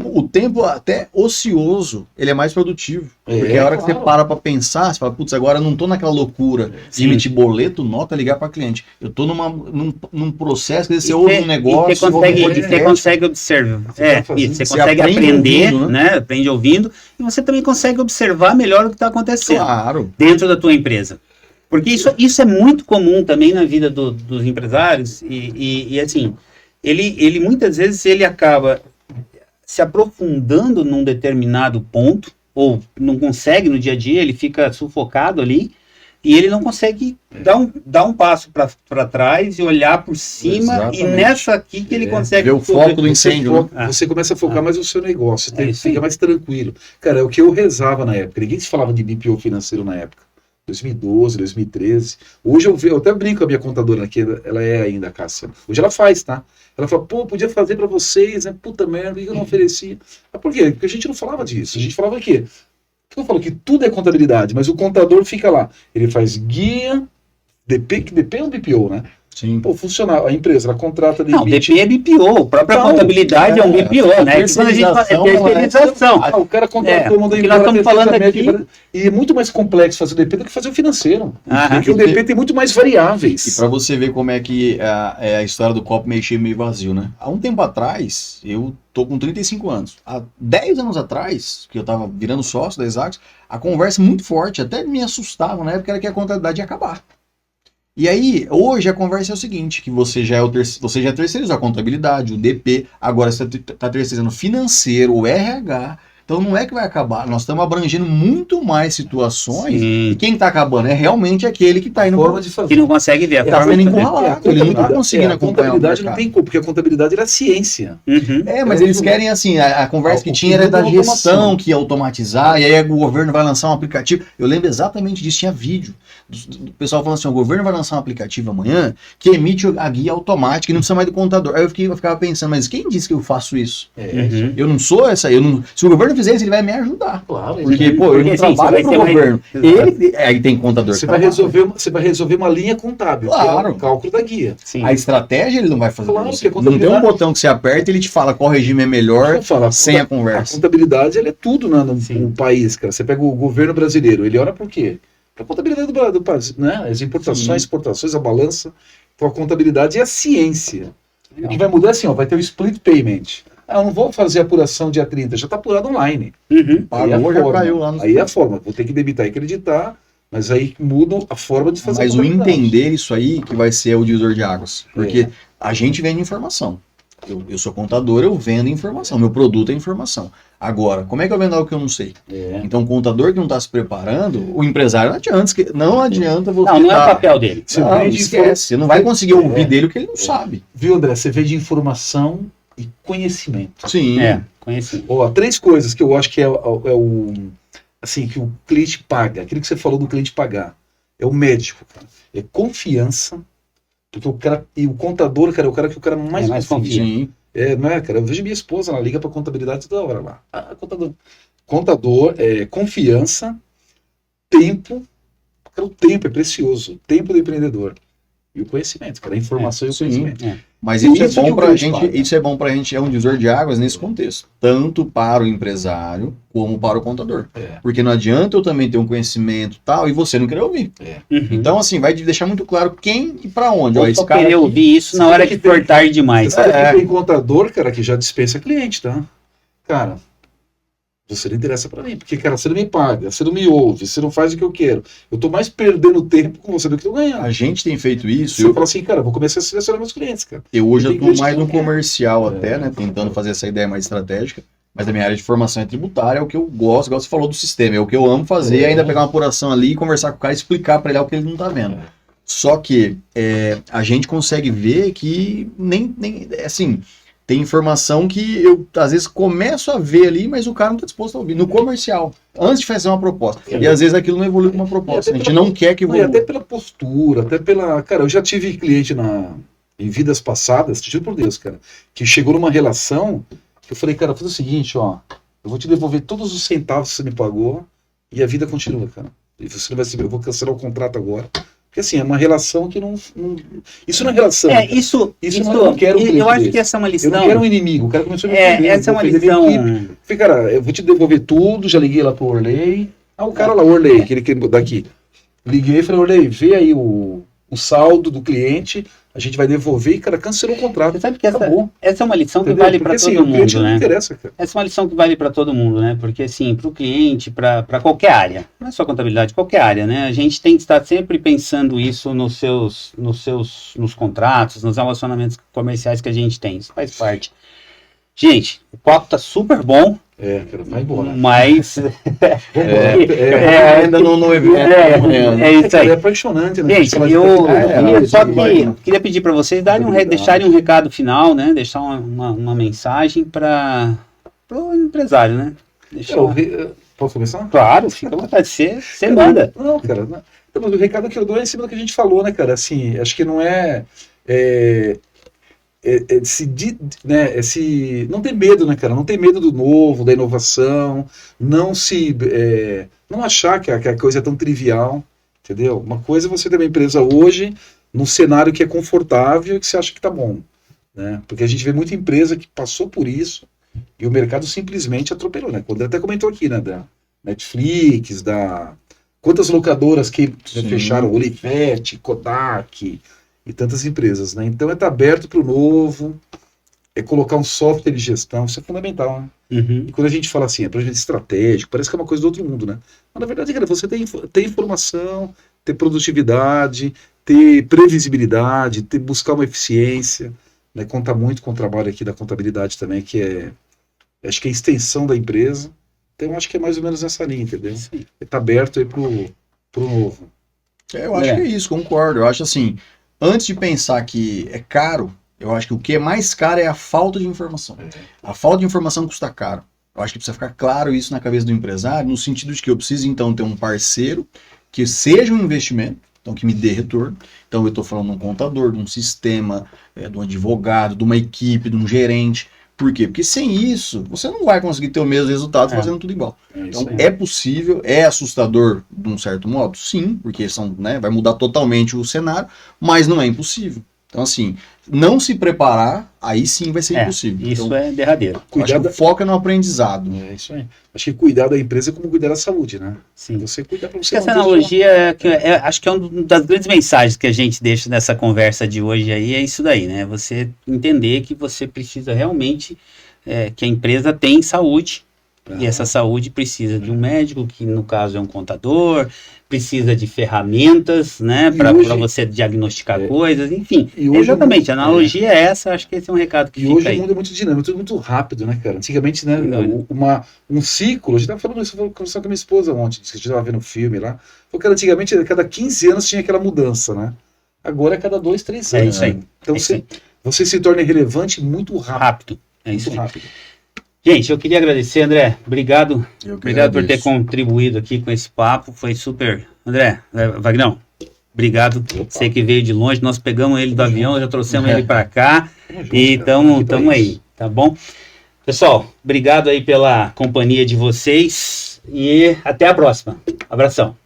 o tempo até ocioso, ele é mais produtivo. Porque a hora que você para pensar, você fala, putz, agora eu não tô naquela loucura de emitir boleto, nota, ligar para cliente. Eu tô num processo, que você ouve um negócio... Você consegue observar. Você consegue aprender, ouvindo, né? Aprende ouvindo, e você também consegue observar melhor o que está acontecendo dentro da tua empresa. Porque isso é muito comum também na vida dos empresários, e assim, ele muitas vezes ele acaba se aprofundando num determinado ponto, ou não consegue no dia a dia, ele fica sufocado ali, e ele não consegue dar um passo para trás e olhar por cima. Exatamente. E nessa aqui que ele consegue ver o foco do incêndio. Você começa a focar mais no seu negócio, você fica mais tranquilo. Cara, é o que eu rezava na época. Ninguém se falava de BPO financeiro na época. 2012, 2013. Hoje eu até brinco com a minha contadora aqui, ela é ainda, Cássia. Hoje ela faz, tá? Ela fala, pô, podia fazer para vocês, né? Puta merda, por que eu não oferecia? Mas por quê? Porque a gente não falava disso. A gente falava que eu falo que tudo é contabilidade, mas o contador fica lá. Ele faz guia, DP, que DP é um BPO, né? Sim. Pô, funciona, a empresa, ela contrata... Não, DP é BPO, a própria contabilidade é um BPO, né? Quando a gente fala, é terceirização. O cara contratou, mandou embora... Nós estamos falando aqui... E é muito mais complexo fazer o DP do que fazer o financeiro. Porque o DP tem muito mais variáveis. E para você ver como é que é a história do copo meio cheio, meio vazio, né? Há um tempo atrás, eu tô com 35 anos. Há 10 anos atrás, que eu tava virando sócio da Exacos, a conversa muito forte, até me assustava na época, era que a contabilidade ia acabar. E aí, hoje a conversa é o seguinte, que você já terceirizou a contabilidade, o DP, agora você está terceirizando o financeiro, o RH. Então não é que vai acabar, nós estamos abrangendo muito mais situações. Sim. E quem está acabando é realmente aquele que está indo forma de fazer. Que não consegue ver. Está sendo encurralado, ele não está conseguindo acompanhar. A contabilidade não tem como, porque a contabilidade era ciência. Uhum. Mas eles querem assim, a conversa que tinha era da gestão, que ia automatizar, e aí o governo vai lançar um aplicativo. Eu lembro exatamente disso, tinha vídeo. O pessoal falando assim, o governo vai lançar um aplicativo amanhã que emite a guia automática e não precisa mais do contador. Aí eu ficava pensando, mas quem disse que eu faço isso? Uhum. Eu não sou essa, se o governo fizer isso, ele vai me ajudar. Claro. Porque, pô, eu não trabalho pro governo. Aí tem contador. Você vai resolver uma linha contábil, claro. Que é o cálculo da guia. Sim. A estratégia ele não vai fazer. Claro, não tem um botão que você aperta e ele te fala qual regime é melhor sem a conversa. A contabilidade ela é tudo no país, cara. Você pega o governo brasileiro, ele olha por quê? Para a contabilidade do país, né? As importações, exportações, a balança. Então a contabilidade é a ciência. O que vai mudar assim, vai ter o split payment. Eu não vou fazer apuração dia 30, já está apurado online. Uhum. Pagou, já caiu lá no... Aí é a forma, vou ter que debitar e acreditar, mas aí muda a forma de fazer. Mas o entender isso aí que vai ser o divisor de águas. Porque a gente vende informação. Eu sou contador, eu vendo informação. Meu produto é informação. Agora, como é que eu vendo algo que eu não sei? Então, o contador que não está se preparando, o empresário não adianta você... Não é o papel dele. Você não vai conseguir ouvir dele o que ele não sabe. Viu, André? Você vende informação e conhecimento. Sim. Conhecimento. 3 coisas que eu acho que é o... Assim, que o cliente paga. Aquilo que você falou do cliente pagar. É o médico, cara. É confiança. Porque o cara... E o contador, cara, é o cara que o cara mais confia. Sim. Não é, cara? Eu vejo minha esposa, ela liga pra contabilidade toda hora lá. Contador, confiança, tempo. Cara, o tempo é precioso. Tempo do empreendedor. E o conhecimento, cara. A informação e o conhecimento. Mas isso é bom pra gente. Isso é bom pra gente, é um divisor de águas nesse contexto. Tanto para o empresário como para o contador. Porque não adianta eu também ter um conhecimento tal e você não querer ouvir. Então, assim, vai deixar muito claro quem e pra onde. Eu só querer ouvir isso na hora que for tarde demais. Você sabe que tem contador, cara, que já dispensa cliente, tá? Cara, você não interessa pra mim, porque, cara, você não me paga, você não me ouve, você não faz o que eu quero. Eu tô mais perdendo tempo com você do que tô ganhando. A gente tem feito isso. Eu falo assim, cara, vou começar a selecionar meus clientes, cara. Eu hoje eu tô mais no comercial até, né, tentando fazer essa ideia mais estratégica, mas a minha área de formação é tributária, é o que eu gosto, igual você falou do sistema, é o que eu amo fazer, ainda pegar uma apuração ali, conversar com o cara e explicar pra ele o que ele não tá vendo. Só que a gente consegue ver que nem assim... Tem informação que eu, às vezes, começo a ver ali, mas o cara não está disposto a ouvir. No comercial, antes de fazer uma proposta. E, às vezes, aquilo não evolui com uma proposta. A gente não quer que evolua. Até pela postura, até pela... Cara, eu já tive cliente em vidas passadas, te juro por Deus, cara, que chegou numa relação que eu falei, cara, faz o seguinte, eu vou te devolver todos os centavos que você me pagou e a vida continua, cara. E você não vai saber, eu vou cancelar o contrato agora. Porque assim, é uma relação que não... Isso não é relação. Isso não quero eu acho que essa é uma lição. Eu não quero um inimigo, o cara começou a me ofender. Essa é uma lição. Falei, cara, eu vou te devolver tudo, já liguei lá pro Orley. O cara lá, o Orley, aquele daqui. Liguei e falei, Orley, vê aí o saldo do cliente, a gente vai devolver e, cara, cancelou o contrato. Você sabe que essa é uma lição que vale para todo mundo, né? Não interessa, cara. Essa é uma lição que vale para todo mundo, né? Porque, assim, para o cliente, para qualquer área, não é só contabilidade, qualquer área, né? A gente tem que estar sempre pensando isso nos contratos, nos relacionamentos comerciais que a gente tem. Isso faz parte. Gente, o papo tá super bom. Cara, vai embora. Mas... ainda não evento. É isso aí. É apaixonante, né? Gente, queria pedir para vocês deixarem um recado final, né? Deixar uma mensagem para o empresário, né? Posso começar? Claro, fica à vontade. Você manda. Não, cara. Não. Então, mas o recado que eu dou é em cima do que a gente falou, né, cara? Assim, acho que não não ter medo, né, cara? Não ter medo do novo, da inovação, não achar que a coisa é tão trivial, entendeu? Uma coisa é você ter uma empresa hoje num cenário que é confortável e que você acha que tá bom, né? Porque a gente vê muita empresa que passou por isso e o mercado simplesmente atropelou, né? Quando até comentou aqui, né, da Netflix, quantas locadoras que fecharam, Olivetti, Kodak e tantas empresas, né? Então estar aberto para o novo, colocar um software de gestão, isso é fundamental, né? E quando a gente fala assim, projeto estratégico, parece que é uma coisa do outro mundo, né? Mas na verdade, cara, você ter informação, ter produtividade, ter previsibilidade, buscar uma eficiência, né? Conta muito com o trabalho aqui da contabilidade também, que acho que é a extensão da empresa. Então acho que é mais ou menos nessa linha, entendeu? Está aberto aí pro novo. Eu acho que é isso, concordo. Eu acho assim, antes de pensar que é caro, eu acho que o que é mais caro é a falta de informação. A falta de informação custa caro. Eu acho que precisa ficar claro isso na cabeça do empresário, no sentido de que eu preciso, então, ter um parceiro que seja um investimento, então que me dê retorno. Então eu estou falando de um contador, de um sistema, de um advogado, de uma equipe, de um gerente. Por quê? Porque sem isso, você não vai conseguir ter o mesmo resultado fazendo tudo igual. Então, é possível, é assustador de um certo modo? Sim, porque vai mudar totalmente o cenário, mas não é impossível. Então, assim, não se preparar, aí sim vai ser impossível. Isso então, é derradeiro. O foco é no aprendizado. É isso aí. Acho que cuidar da empresa é como cuidar da saúde, né? Sim. Você cuida para Acho você. que essa analogia, acho que é uma das grandes mensagens que a gente deixa nessa conversa de hoje aí, é isso daí, né? Você entender que você precisa realmente, que a empresa tem saúde, e essa saúde precisa de um médico, que no caso é um contador, precisa de ferramentas, né, para você diagnosticar coisas, enfim. Exatamente, a analogia é essa, acho que esse é um recado que fica hoje aí. O mundo é muito dinâmico, tudo muito rápido, né, cara? Antigamente, né, um ciclo, a gente estava falando isso, eu conversando com a minha esposa ontem, que a gente estava vendo um filme lá, porque cara, antigamente, a cada 15 anos tinha aquela mudança, né? Agora é cada 2, 3 anos. É isso aí. Né? Então você se torna relevante muito rápido. É isso aí. Gente, eu queria agradecer, André. Obrigado por ter contribuído aqui com esse papo. Foi super. André, Vagnão, obrigado. Você que veio de longe, nós pegamos ele do avião, já trouxemos ele para cá. E estamos aí, tá bom? Pessoal, obrigado aí pela companhia de vocês e até a próxima. Abração.